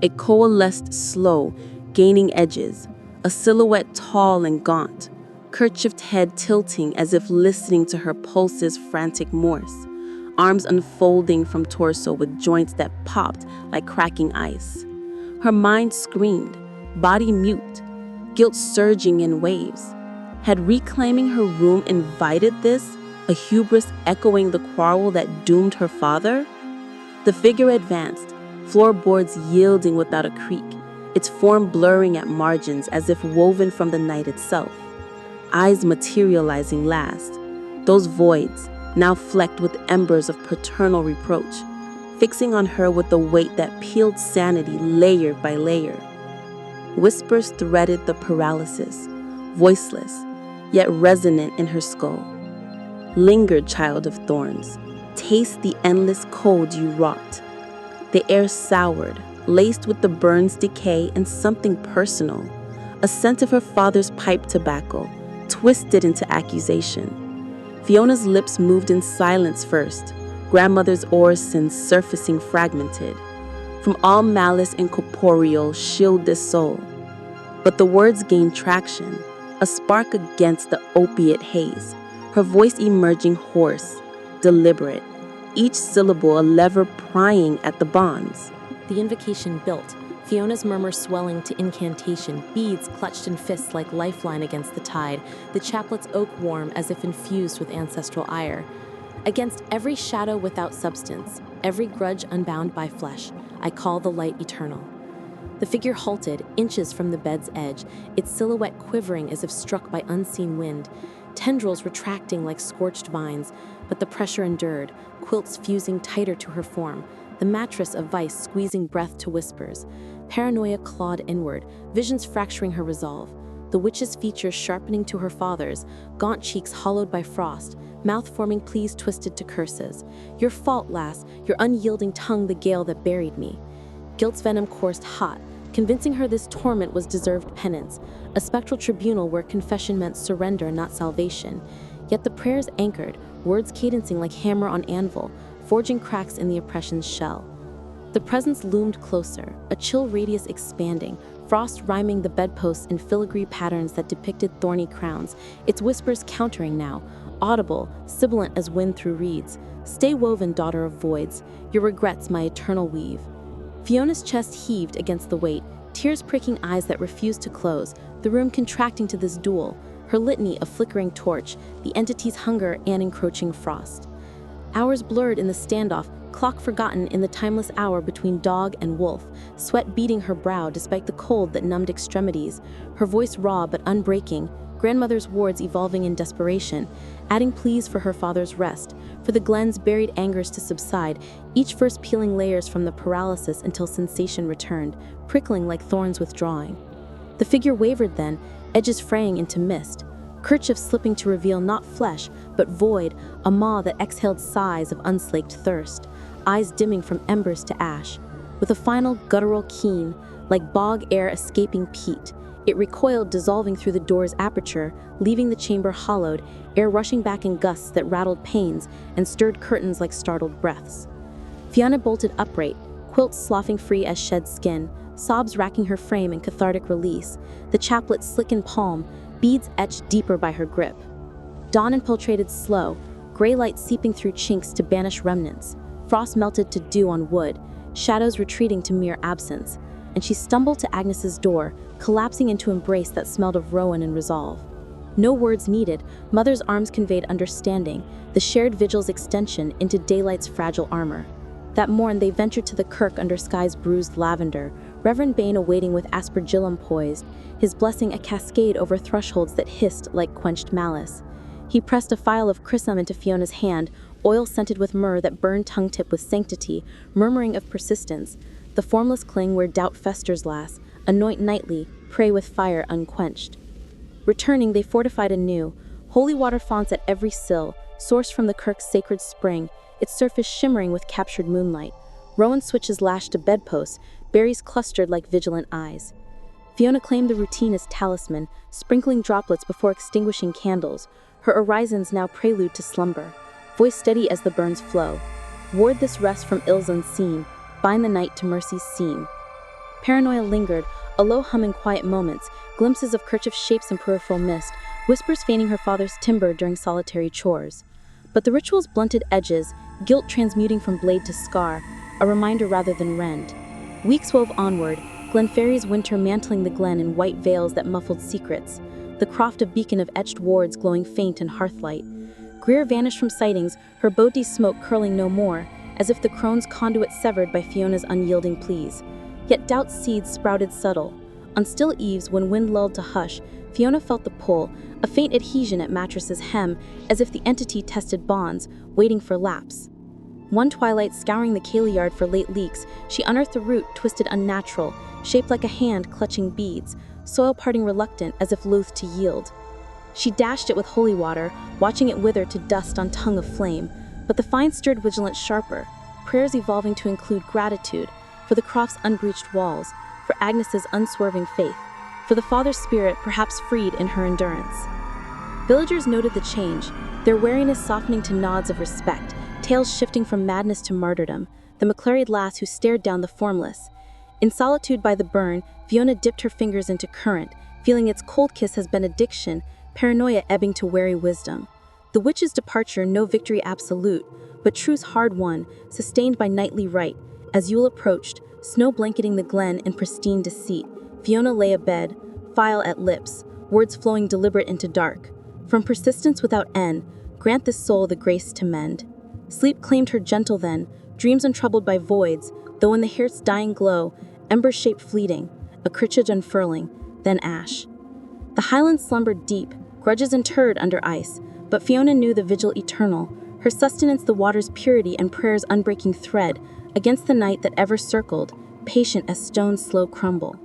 It coalesced slow, gaining edges, a silhouette tall and gaunt, kerchiefed head tilting as if listening to her pulses' frantic Morse, arms unfolding from torso with joints that popped like cracking ice. Her mind screamed, body mute, guilt surging in waves. Had reclaiming her room invited this, a hubris echoing the quarrel that doomed her father? The figure advanced, floorboards yielding without a creak, its form blurring at margins as if woven from the night itself. Eyes materializing last, those voids, now flecked with embers of paternal reproach, fixing on her with the weight that peeled sanity layer by layer. Whispers threaded the paralysis, voiceless, yet resonant in her skull. Linger, child of thorns, taste the endless cold you wrought. The air soured, laced with the burn's decay and something personal, a scent of her father's pipe tobacco, twisted into accusation. Fiona's lips moved in silence first, grandmother's orisons surfacing fragmented. From all malice incorporeal, shield this soul. But the words gained traction, a spark against the opiate haze, her voice emerging hoarse, deliberate, each syllable a lever prying at the bonds. The invocation built, Fiona's murmur swelling to incantation, beads clutched in fists like lifeline against the tide, the chaplet's oak warm as if infused with ancestral ire. Against every shadow without substance, every grudge unbound by flesh, I call the light eternal. The figure halted, inches from the bed's edge, its silhouette quivering as if struck by unseen wind, tendrils retracting like scorched vines, but the pressure endured, quilts fusing tighter to her form, the mattress of vice squeezing breath to whispers. Paranoia clawed inward, visions fracturing her resolve, the witch's features sharpening to her father's, gaunt cheeks hollowed by frost, mouth forming pleas twisted to curses. Your fault, lass, your unyielding tongue the gale that buried me. Guilt's venom coursed hot, convincing her this torment was deserved penance, a spectral tribunal where confession meant surrender, not salvation. Yet the prayers anchored, words cadencing like hammer on anvil, forging cracks in the oppression's shell. The presence loomed closer, a chill radius expanding, frost rhyming the bedposts in filigree patterns that depicted thorny crowns, its whispers countering now, audible, sibilant as wind through reeds. Stay woven, daughter of voids, your regrets my eternal weave. Fiona's chest heaved against the weight, tears pricking eyes that refused to close, the room contracting to this duel, her litany a flickering torch, the entity's hunger and encroaching frost. Hours blurred in the standoff, clock forgotten in the timeless hour between dog and wolf, sweat beading her brow despite the cold that numbed extremities, her voice raw but unbreaking, grandmother's words evolving in desperation, adding pleas for her father's rest, for the Glen's buried angers to subside, each verse peeling layers from the paralysis until sensation returned, prickling like thorns withdrawing. The figure wavered then, edges fraying into mist, kerchief slipping to reveal not flesh, but void, a maw that exhaled sighs of unslaked thirst, eyes dimming from embers to ash. With a final guttural keen, like bog air escaping peat, it recoiled, dissolving through the door's aperture, leaving the chamber hollowed, air rushing back in gusts that rattled panes and stirred curtains like startled breaths. Fiona bolted upright, quilts sloughing free as shed skin, sobs racking her frame in cathartic release, the chaplet slick in palm, beads etched deeper by her grip. Dawn infiltrated slow, gray light seeping through chinks to banish remnants, frost melted to dew on wood, shadows retreating to mere absence, and she stumbled to Agnes's door, collapsing into embrace that smelled of rowan and resolve. No words needed, mother's arms conveyed understanding, the shared vigil's extension into daylight's fragile armor. That morn they ventured to the kirk under sky's bruised lavender, Reverend Bain awaiting with aspergillum poised, his blessing a cascade over thresholds that hissed like quenched malice. He pressed a phial of chrism into Fiona's hand, oil scented with myrrh that burned tongue-tip with sanctity, murmuring of persistence. The formless cling where doubt festers, lass, anoint nightly, pray with fire unquenched. Returning, they fortified anew. Holy water fonts at every sill, sourced from the kirk's sacred spring, its surface shimmering with captured moonlight. Rowan switches lashed to bedposts, berries clustered like vigilant eyes. Fiona claimed the routine as talisman, sprinkling droplets before extinguishing candles, her orisons now prelude to slumber. Voice steady as the burns flow. Ward this rest from ills unseen, bind the night to mercy's seam. Paranoia lingered, a low hum in quiet moments, glimpses of kerchief shapes in peripheral mist, whispers feigning her father's timber during solitary chores. But the ritual's blunted edges, guilt transmuting from blade to scar, a reminder rather than rend. Weeks wove onward, Glenferrie's winter mantling the glen in white veils that muffled secrets, the croft a beacon of etched wards glowing faint in hearthlight. Greer vanished from sightings, her bodie smoke curling no more, as if the crone's conduit severed by Fiona's unyielding pleas. Yet doubt's seeds sprouted subtle. On still eves, when wind lulled to hush, Fiona felt the pull, a faint adhesion at mattress's hem, as if the entity tested bonds, waiting for lapse. One twilight, scouring the Cayley yard for late leaks, she unearthed a root twisted unnatural, shaped like a hand clutching beads, soil parting reluctant as if loath to yield. She dashed it with holy water, watching it wither to dust on tongue of flame, but the fine stirred vigilance sharper, prayers evolving to include gratitude for the croft's unbreached walls, for Agnes's unswerving faith, for the father's spirit perhaps freed in her endurance. Villagers noted the change, their wariness softening to nods of respect, tales shifting from madness to martyrdom, the McClaried lass who stared down the formless. In solitude by the burn, Fiona dipped her fingers into current, feeling its cold kiss has been addiction, paranoia ebbing to wary wisdom. The witch's departure no victory absolute, but truth's hard won, sustained by nightly rite. As Yule approached, snow blanketing the glen in pristine deceit, Fiona lay abed, file at lips, words flowing deliberate into dark. From persistence without end, grant this soul the grace to mend. Sleep claimed her gentle then, dreams untroubled by voids, though in the heart's dying glow, ember shape fleeting, a critchage unfurling, then ash. The highlands slumbered deep, grudges interred under ice, but Fiona knew the vigil eternal, her sustenance the water's purity and prayer's unbreaking thread, against the night that ever circled, patient as stones slow crumble.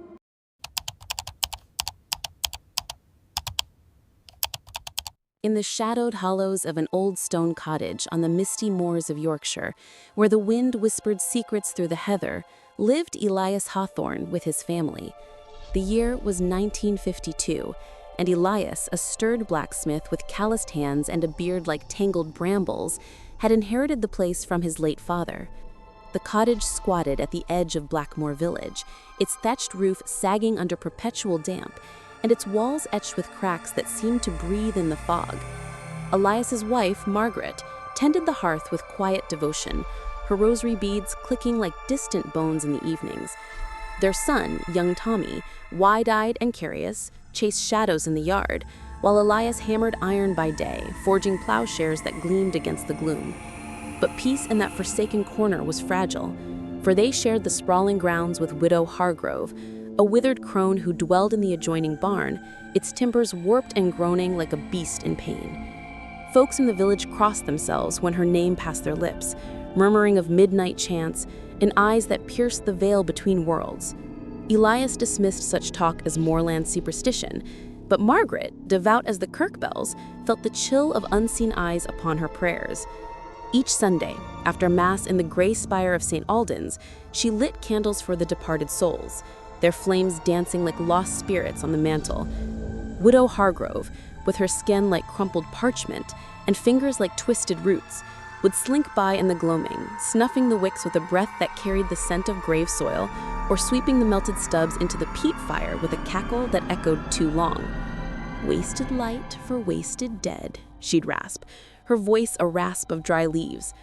In the shadowed hollows of an old stone cottage on the misty moors of Yorkshire, where the wind whispered secrets through the heather, lived Elias Hawthorne with his family. The year was 1952, and Elias, a stirred blacksmith with calloused hands and a beard like tangled brambles, had inherited the place from his late father. The cottage squatted at the edge of Blackmore Village, its thatched roof sagging under perpetual damp, and its walls etched with cracks that seemed to breathe in the fog. Elias's wife, Margaret, tended the hearth with quiet devotion, her rosary beads clicking like distant bones in the evenings. Their son, young Tommy, wide-eyed and curious, chased shadows in the yard, while Elias hammered iron by day, forging plowshares that gleamed against the gloom. But peace in that forsaken corner was fragile, for they shared the sprawling grounds with widow Hargrove, a withered crone who dwelled in the adjoining barn, its timbers warped and groaning like a beast in pain. Folks in the village crossed themselves when her name passed their lips, murmuring of midnight chants and eyes that pierced the veil between worlds. Elias dismissed such talk as moorland superstition, but Margaret, devout as the kirk bells, felt the chill of unseen eyes upon her prayers. Each Sunday, after Mass in the gray spire of St. Alden's, she lit candles for the departed souls, their flames dancing like lost spirits on the mantle. Widow Hargrove, with her skin like crumpled parchment and fingers like twisted roots, would slink by in the gloaming, snuffing the wicks with a breath that carried the scent of grave soil, or sweeping the melted stubs into the peat fire with a cackle that echoed too long. "Wasted light for wasted dead," she'd rasp, her voice a rasp of dry leaves.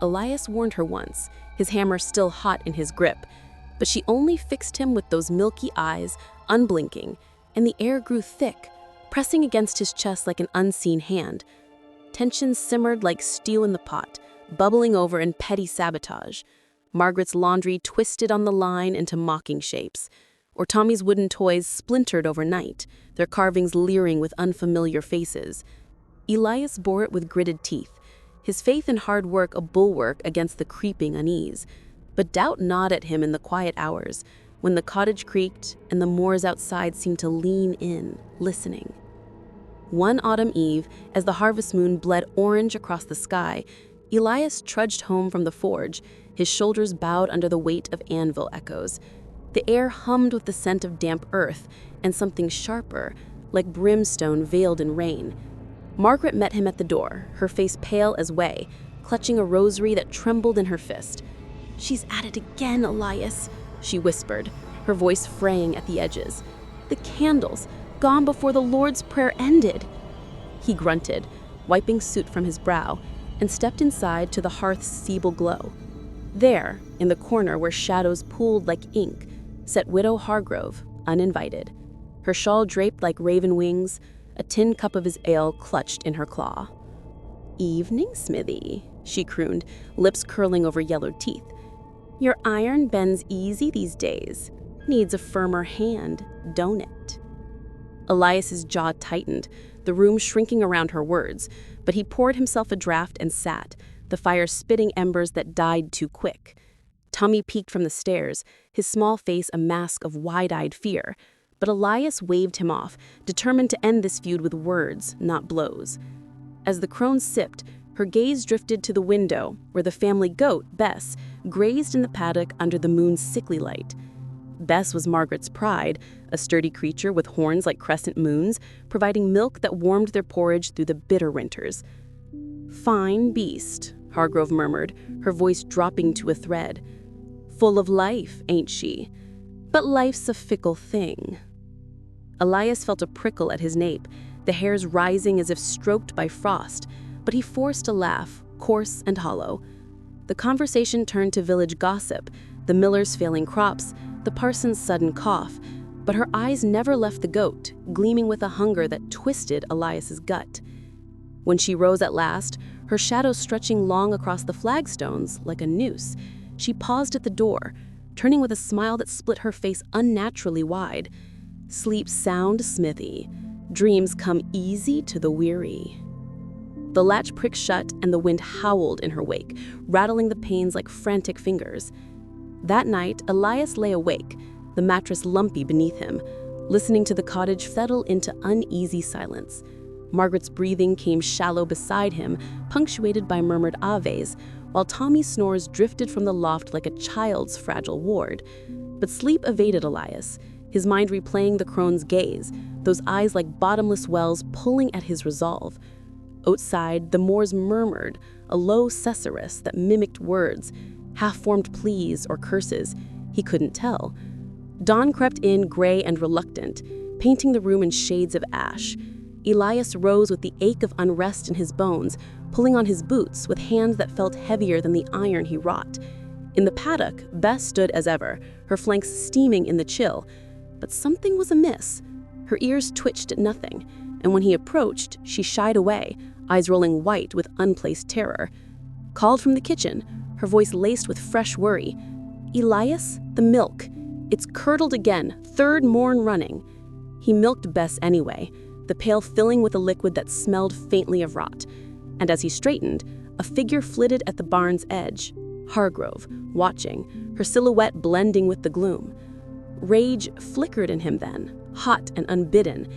Elias warned her once, his hammer still hot in his grip, but she only fixed him with those milky eyes, unblinking, and the air grew thick, pressing against his chest like an unseen hand. Tension simmered like stew in the pot, bubbling over in petty sabotage. Margaret's laundry twisted on the line into mocking shapes, or Tommy's wooden toys splintered overnight, their carvings leering with unfamiliar faces. Elias bore it with gritted teeth, his faith in hard work a bulwark against the creeping unease. But doubt gnawed at him in the quiet hours, when the cottage creaked and the moors outside seemed to lean in, listening. One autumn eve, as the harvest moon bled orange across the sky, Elias trudged home from the forge, his shoulders bowed under the weight of anvil echoes. The air hummed with the scent of damp earth and something sharper, like brimstone veiled in rain. Margaret met him at the door, her face pale as whey, clutching a rosary that trembled in her fist. "She's at it again, Elias," she whispered, her voice fraying at the edges. "The candles, gone before the Lord's Prayer ended." He grunted, wiping soot from his brow, and stepped inside to the hearth's feeble glow. There, in the corner where shadows pooled like ink, sat Widow Hargrove, uninvited. Her shawl draped like raven wings, a tin cup of his ale clutched in her claw. "Evening, Smithy," she crooned, lips curling over yellowed teeth. "Your iron bends easy these days. Needs a firmer hand, don't it?" Elias's jaw tightened, the room shrinking around her words, but he poured himself a draught and sat, the fire spitting embers that died too quick. Tommy peeked from the stairs, his small face a mask of wide-eyed fear, but Elias waved him off, determined to end this feud with words, not blows. As the crone sipped, her gaze drifted to the window, where the family goat, Bess, grazed in the paddock under the moon's sickly light. Bess was Margaret's pride, a sturdy creature with horns like crescent moons, providing milk that warmed their porridge through the bitter winters. "Fine beast," Hargrove murmured, her voice dropping to a thread. "Full of life, ain't she? But life's a fickle thing." Elias felt a prickle at his nape, the hairs rising as if stroked by frost, but he forced a laugh, coarse and hollow. The conversation turned to village gossip, the miller's failing crops, the parson's sudden cough, but her eyes never left the goat, gleaming with a hunger that twisted Elias's gut. When she rose at last, her shadow stretching long across the flagstones like a noose, she paused at the door, turning with a smile that split her face unnaturally wide. "Sleep sound, Smithy. Dreams come easy to the weary." The latch pricked shut and the wind howled in her wake, rattling the panes like frantic fingers. That night, Elias lay awake, the mattress lumpy beneath him, listening to the cottage settle into uneasy silence. Margaret's breathing came shallow beside him, punctuated by murmured aves, while Tommy's snores drifted from the loft like a child's fragile ward. But sleep evaded Elias, his mind replaying the crone's gaze, those eyes like bottomless wells pulling at his resolve. Outside, the moors murmured, a low susurrus that mimicked words, half-formed pleas or curses, he couldn't tell. Dawn crept in gray and reluctant, painting the room in shades of ash. Elias rose with the ache of unrest in his bones, pulling on his boots with hands that felt heavier than the iron he wrought. In the paddock, Bess stood as ever, her flanks steaming in the chill. But something was amiss. Her ears twitched at nothing, and when he approached, she shied away, eyes rolling white with unplaced terror. Called from the kitchen, her voice laced with fresh worry. "Elias, the milk. It's curdled again, third morn running." He milked Bess anyway, the pail filling with a liquid that smelled faintly of rot. And as he straightened, a figure flitted at the barn's edge. Hargrove, watching, her silhouette blending with the gloom. Rage flickered in him then, hot and unbidden,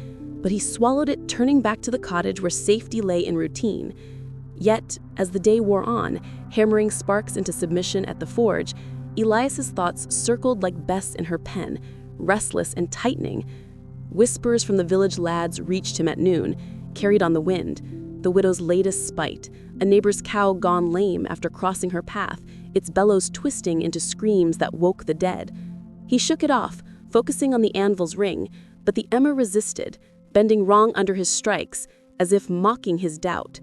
but he swallowed it, turning back to the cottage where safety lay in routine. Yet, as the day wore on, hammering sparks into submission at the forge, Elias's thoughts circled like Bess in her pen, restless and tightening. Whispers from the village lads reached him at noon, carried on the wind. The widow's latest spite, a neighbor's cow gone lame after crossing her path, its bellows twisting into screams that woke the dead. He shook it off, focusing on the anvil's ring, but the emmer resisted, bending wrong under his strikes, as if mocking his doubt.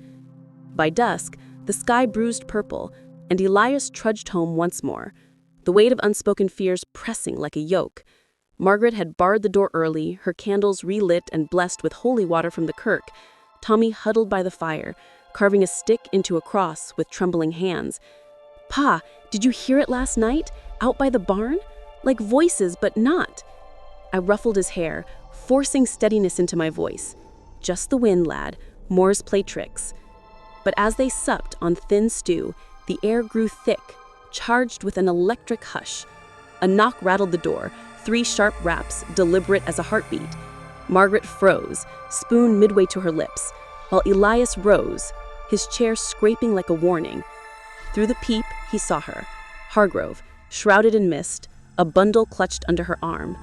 By dusk, the sky bruised purple, and Elias trudged home once more, the weight of unspoken fears pressing like a yoke. Margaret had barred the door early, her candles relit and blessed with holy water from the kirk. Tommy huddled by the fire, carving a stick into a cross with trembling hands. "Pa, did you hear it last night, out by the barn? Like voices, but not." I ruffled his hair, forcing steadiness into my voice. "Just the wind, lad. Moors play tricks." But as they supped on thin stew, the air grew thick, charged with an electric hush. A knock rattled the door, 3 sharp raps, deliberate as a heartbeat. Margaret froze, spoon midway to her lips, while Elias rose, his chair scraping like a warning. Through the peep, he saw her, Hargrove, shrouded in mist, a bundle clutched under her arm.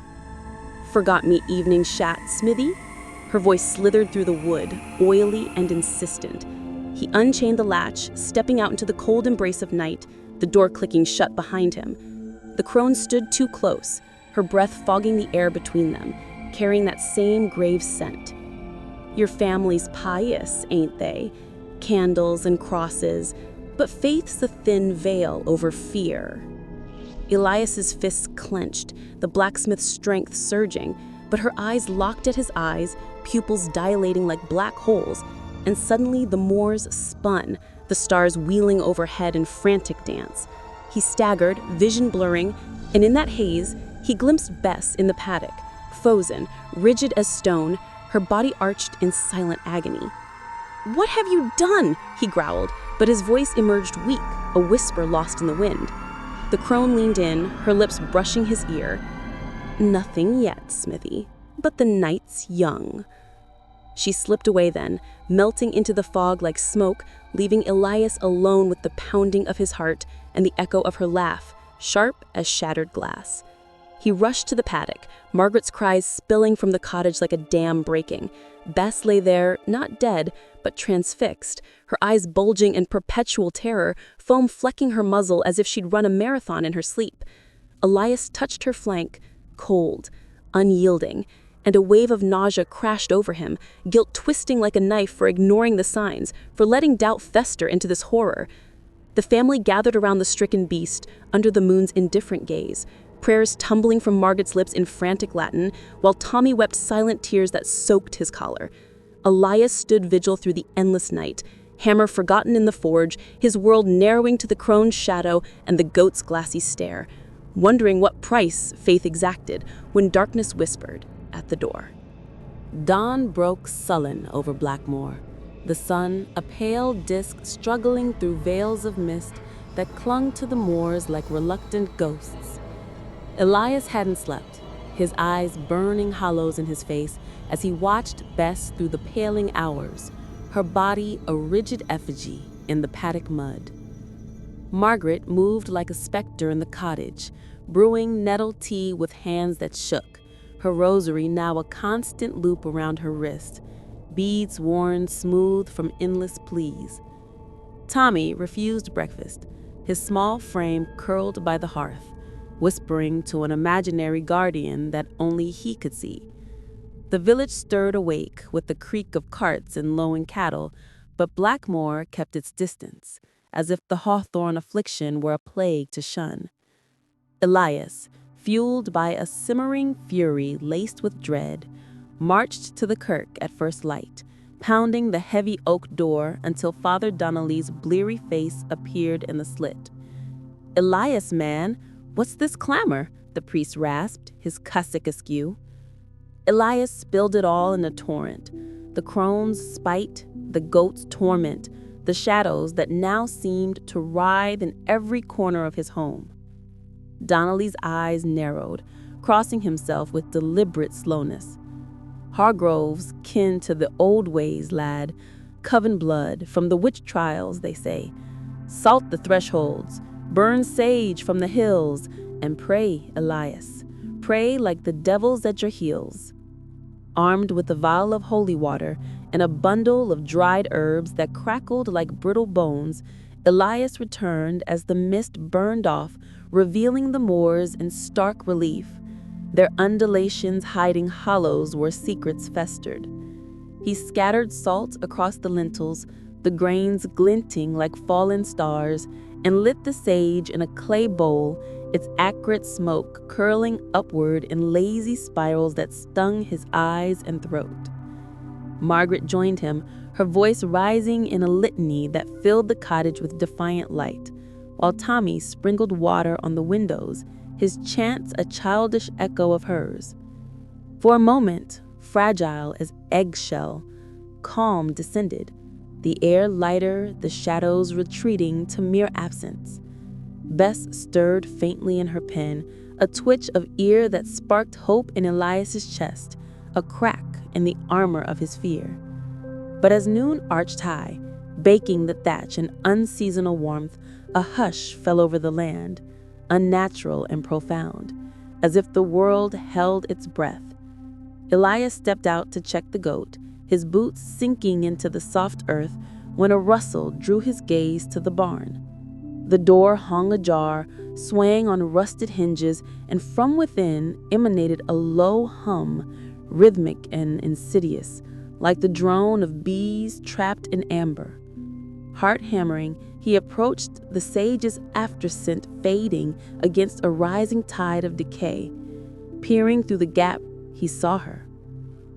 "Forgot-me evening shat, Smithy?" Her voice slithered through the wood, oily and insistent. He unchained the latch, stepping out into the cold embrace of night, the door clicking shut behind him. The crone stood too close, her breath fogging the air between them, carrying that same grave scent. "Your family's pious, ain't they? Candles and crosses, but faith's a thin veil over fear." Elias's fists clenched, the blacksmith's strength surging, but her eyes locked at his eyes, pupils dilating like black holes, and suddenly the moors spun, the stars wheeling overhead in frantic dance. He staggered, vision blurring, and in that haze, he glimpsed Bess in the paddock, frozen, rigid as stone, her body arched in silent agony. "What have you done?" he growled, but his voice emerged weak, a whisper lost in the wind. The crone leaned in, her lips brushing his ear. "Nothing yet, Smithy, but the night's young." She slipped away then, melting into the fog like smoke, leaving Elias alone with the pounding of his heart and the echo of her laugh, sharp as shattered glass. He rushed to the paddock, Margaret's cries spilling from the cottage like a dam breaking. Bess lay there, not dead, but transfixed, her eyes bulging in perpetual terror, foam flecking her muzzle as if she'd run a marathon in her sleep. Elias touched her flank, cold, unyielding, and a wave of nausea crashed over him, guilt twisting like a knife for ignoring the signs, for letting doubt fester into this horror. The family gathered around the stricken beast, under the moon's indifferent gaze, prayers tumbling from Margaret's lips in frantic Latin, while Tommy wept silent tears that soaked his collar. Elias stood vigil through the endless night, hammer forgotten in the forge, his world narrowing to the crone's shadow and the goat's glassy stare, wondering what price faith exacted when darkness whispered at the door. Dawn broke sullen over Blackmoor, the sun a pale disk struggling through veils of mist that clung to the moors like reluctant ghosts. Elias hadn't slept, his eyes burning hollows in his face as he watched Bess through the paling hours, her body a rigid effigy in the paddock mud. Margaret moved like a specter in the cottage, brewing nettle tea with hands that shook, her rosary now a constant loop around her wrist, beads worn smooth from endless pleas. Tommy refused breakfast, his small frame curled by the hearth, whispering to an imaginary guardian that only he could see. The village stirred awake with the creak of carts and lowing cattle, but Blackmoor kept its distance, as if the hawthorn affliction were a plague to shun. Elias, fueled by a simmering fury laced with dread, marched to the kirk at first light, pounding the heavy oak door until Father Donnelly's bleary face appeared in the slit. "Elias, man, what's this clamor?" the priest rasped, his cassock askew. Elias spilled it all in a torrent, the crone's spite, the goat's torment, the shadows that now seemed to writhe in every corner of his home. Donnelly's eyes narrowed, crossing himself with deliberate slowness. "Hargrove's kin to the old ways, lad. Coven blood, from the witch trials, they say. Salt the thresholds, burn sage from the hills, and pray, Elias. Pray like the devil's at your heels." Armed with a vial of holy water and a bundle of dried herbs that crackled like brittle bones, Elias returned as the mist burned off, revealing the moors in stark relief, their undulations hiding hollows where secrets festered. He scattered salt across the lintels, the grains glinting like fallen stars, and lit the sage in a clay bowl, its acrid smoke curling upward in lazy spirals that stung his eyes and throat. Margaret joined him, her voice rising in a litany that filled the cottage with defiant light, while Tommy sprinkled water on the windows, his chants a childish echo of hers. For a moment, fragile as eggshell, calm descended, the air lighter, the shadows retreating to mere absence. Bess stirred faintly in her pen, a twitch of ear that sparked hope in Elias's chest, a crack in the armor of his fear. But as noon arched high, baking the thatch in unseasonal warmth, a hush fell over the land, unnatural and profound, as if the world held its breath. Elias stepped out to check the goat, his boots sinking into the soft earth, when a rustle drew his gaze to the barn. The door hung ajar, swaying on rusted hinges, and from within emanated a low hum, rhythmic and insidious, like the drone of bees trapped in amber. Heart hammering, he approached the sage's afterscent fading against a rising tide of decay. Peering through the gap, he saw her.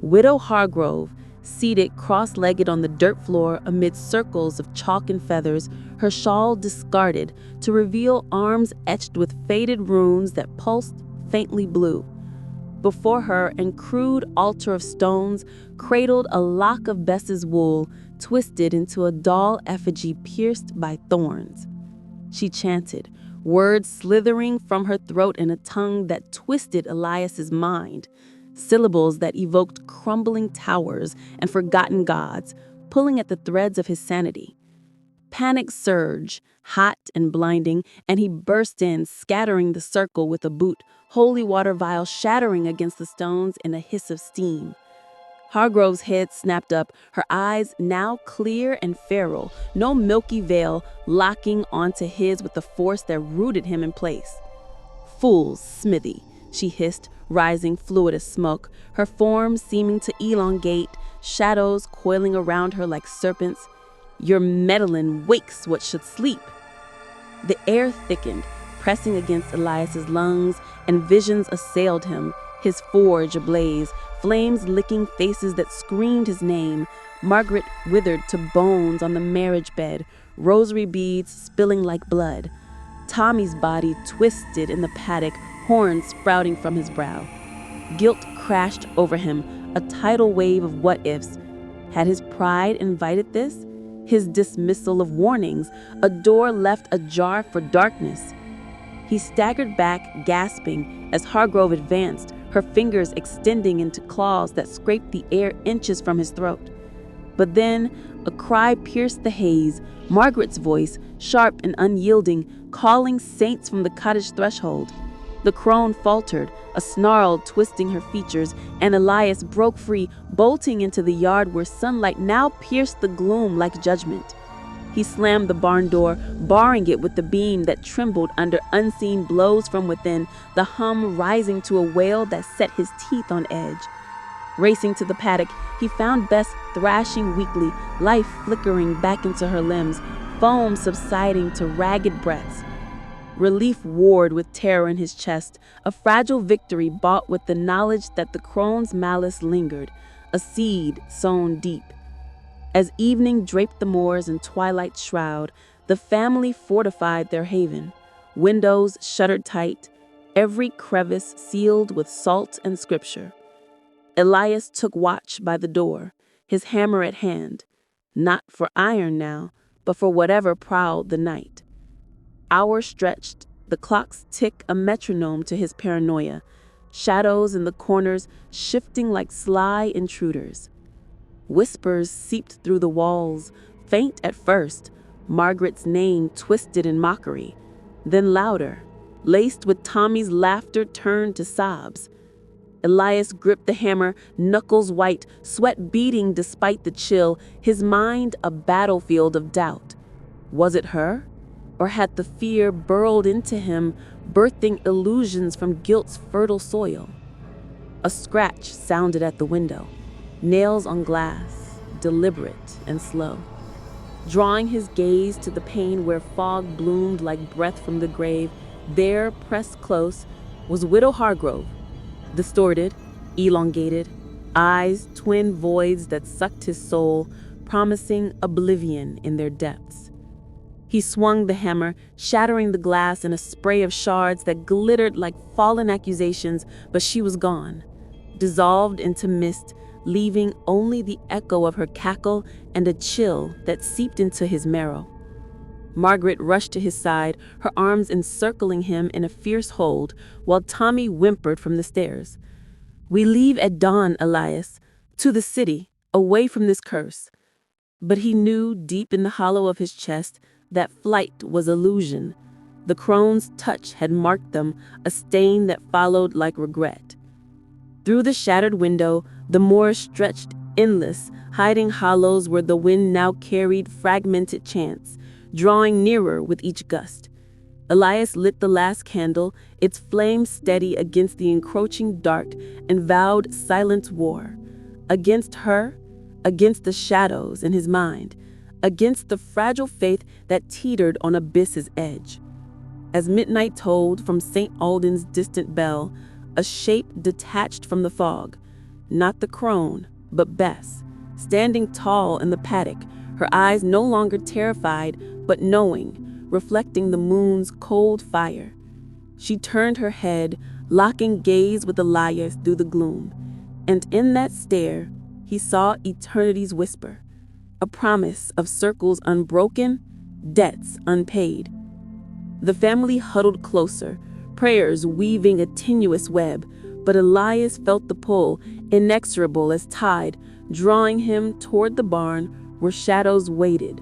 Widow Hargrove, seated cross-legged on the dirt floor amid circles of chalk and feathers, her shawl discarded to reveal arms etched with faded runes that pulsed faintly blue. Before her, an crude altar of stones, cradled a lock of Bess's wool, twisted into a doll effigy pierced by thorns. She chanted, words slithering from her throat in a tongue that twisted Elias's mind, syllables that evoked crumbling towers and forgotten gods, pulling at the threads of his sanity. Panic surged, hot and blinding, and he burst in, scattering the circle with a boot, holy water vial shattering against the stones in a hiss of steam. Hargrove's head snapped up, her eyes now clear and feral, no milky veil locking onto his with the force that rooted him in place. "Fools, Smithy," she hissed, rising fluid as smoke, her form seeming to elongate, shadows coiling around her like serpents. "Your meddling wakes what should sleep." The air thickened, pressing against Elias's lungs, and visions assailed him, his forge ablaze, flames licking faces that screamed his name, Margaret withered to bones on the marriage bed, rosary beads spilling like blood. Tommy's body twisted in the paddock, horns sprouting from his brow. Guilt crashed over him, a tidal wave of what-ifs. Had his pride invited this? His dismissal of warnings, a door left ajar for darkness. He staggered back, gasping, as Hargrove advanced, her fingers extending into claws that scraped the air inches from his throat. But then, a cry pierced the haze, Margaret's voice, sharp and unyielding, calling saints from the cottage threshold. The crone faltered, a snarl twisting her features, and Elias broke free, bolting into the yard where sunlight now pierced the gloom like judgment. He slammed the barn door, barring it with the beam that trembled under unseen blows from within, the hum rising to a wail that set his teeth on edge. Racing to the paddock, he found Bess thrashing weakly, life flickering back into her limbs, foam subsiding to ragged breaths. Relief warred with terror in his chest, a fragile victory bought with the knowledge that the crone's malice lingered, a seed sown deep. As evening draped the moors in twilight's shroud, the family fortified their haven. Windows shuttered tight, every crevice sealed with salt and scripture. Elias took watch by the door, his hammer at hand, not for iron now, but for whatever prowled the night. Hours stretched, the clock's tick a metronome to his paranoia, shadows in the corners shifting like sly intruders. Whispers seeped through the walls, faint at first, Margaret's name twisted in mockery, then louder, laced with Tommy's laughter turned to sobs. Elias gripped the hammer, knuckles white, sweat beading despite the chill, his mind a battlefield of doubt. Was it her? Or had the fear burrowed into him, birthing illusions from guilt's fertile soil? A scratch sounded at the window, nails on glass, deliberate and slow. Drawing his gaze to the pane where fog bloomed like breath from the grave, there, pressed close, was Widow Hargrove, distorted, elongated, eyes twin voids that sucked his soul, promising oblivion in their depths. He swung the hammer, shattering the glass in a spray of shards that glittered like fallen accusations, but she was gone, dissolved into mist, leaving only the echo of her cackle and a chill that seeped into his marrow. Margaret rushed to his side, her arms encircling him in a fierce hold, while Tommy whimpered from the stairs. "We leave at dawn, Elias. to the city, away from this curse. But he knew deep in the hollow of his chest that flight was illusion. The crone's touch had marked them, a stain that followed like regret. Through the shattered window, the moor stretched endless, hiding hollows where the wind now carried fragmented chants, drawing nearer with each gust. Elias lit the last candle, its flame steady against the encroaching dark, and vowed silent war. Against her, against the shadows in his mind, against the fragile faith that teetered on abyss's edge. As midnight tolled from St. Alden's distant bell, a shape detached from the fog, not the crone, but Bess, standing tall in the paddock, her eyes no longer terrified, but knowing, reflecting the moon's cold fire. She turned her head, locking gaze with Elias through the gloom, and in that stare, he saw eternity's whisper, a promise of circles unbroken, debts unpaid. The family huddled closer, prayers weaving a tenuous web, but Elias felt the pull, inexorable as tide, drawing him toward the barn where shadows waited,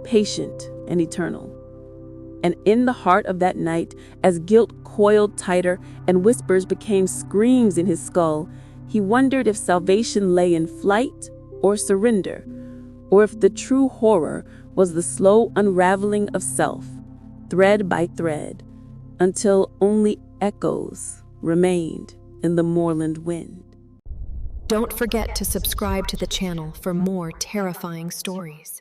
patient and eternal. And in the heart of that night, as guilt coiled tighter and whispers became screams in his skull, he wondered if salvation lay in flight or surrender, or if the true horror was the slow unraveling of self, thread by thread, until only echoes remained in the moorland wind. Don't forget to subscribe to the channel for more terrifying stories.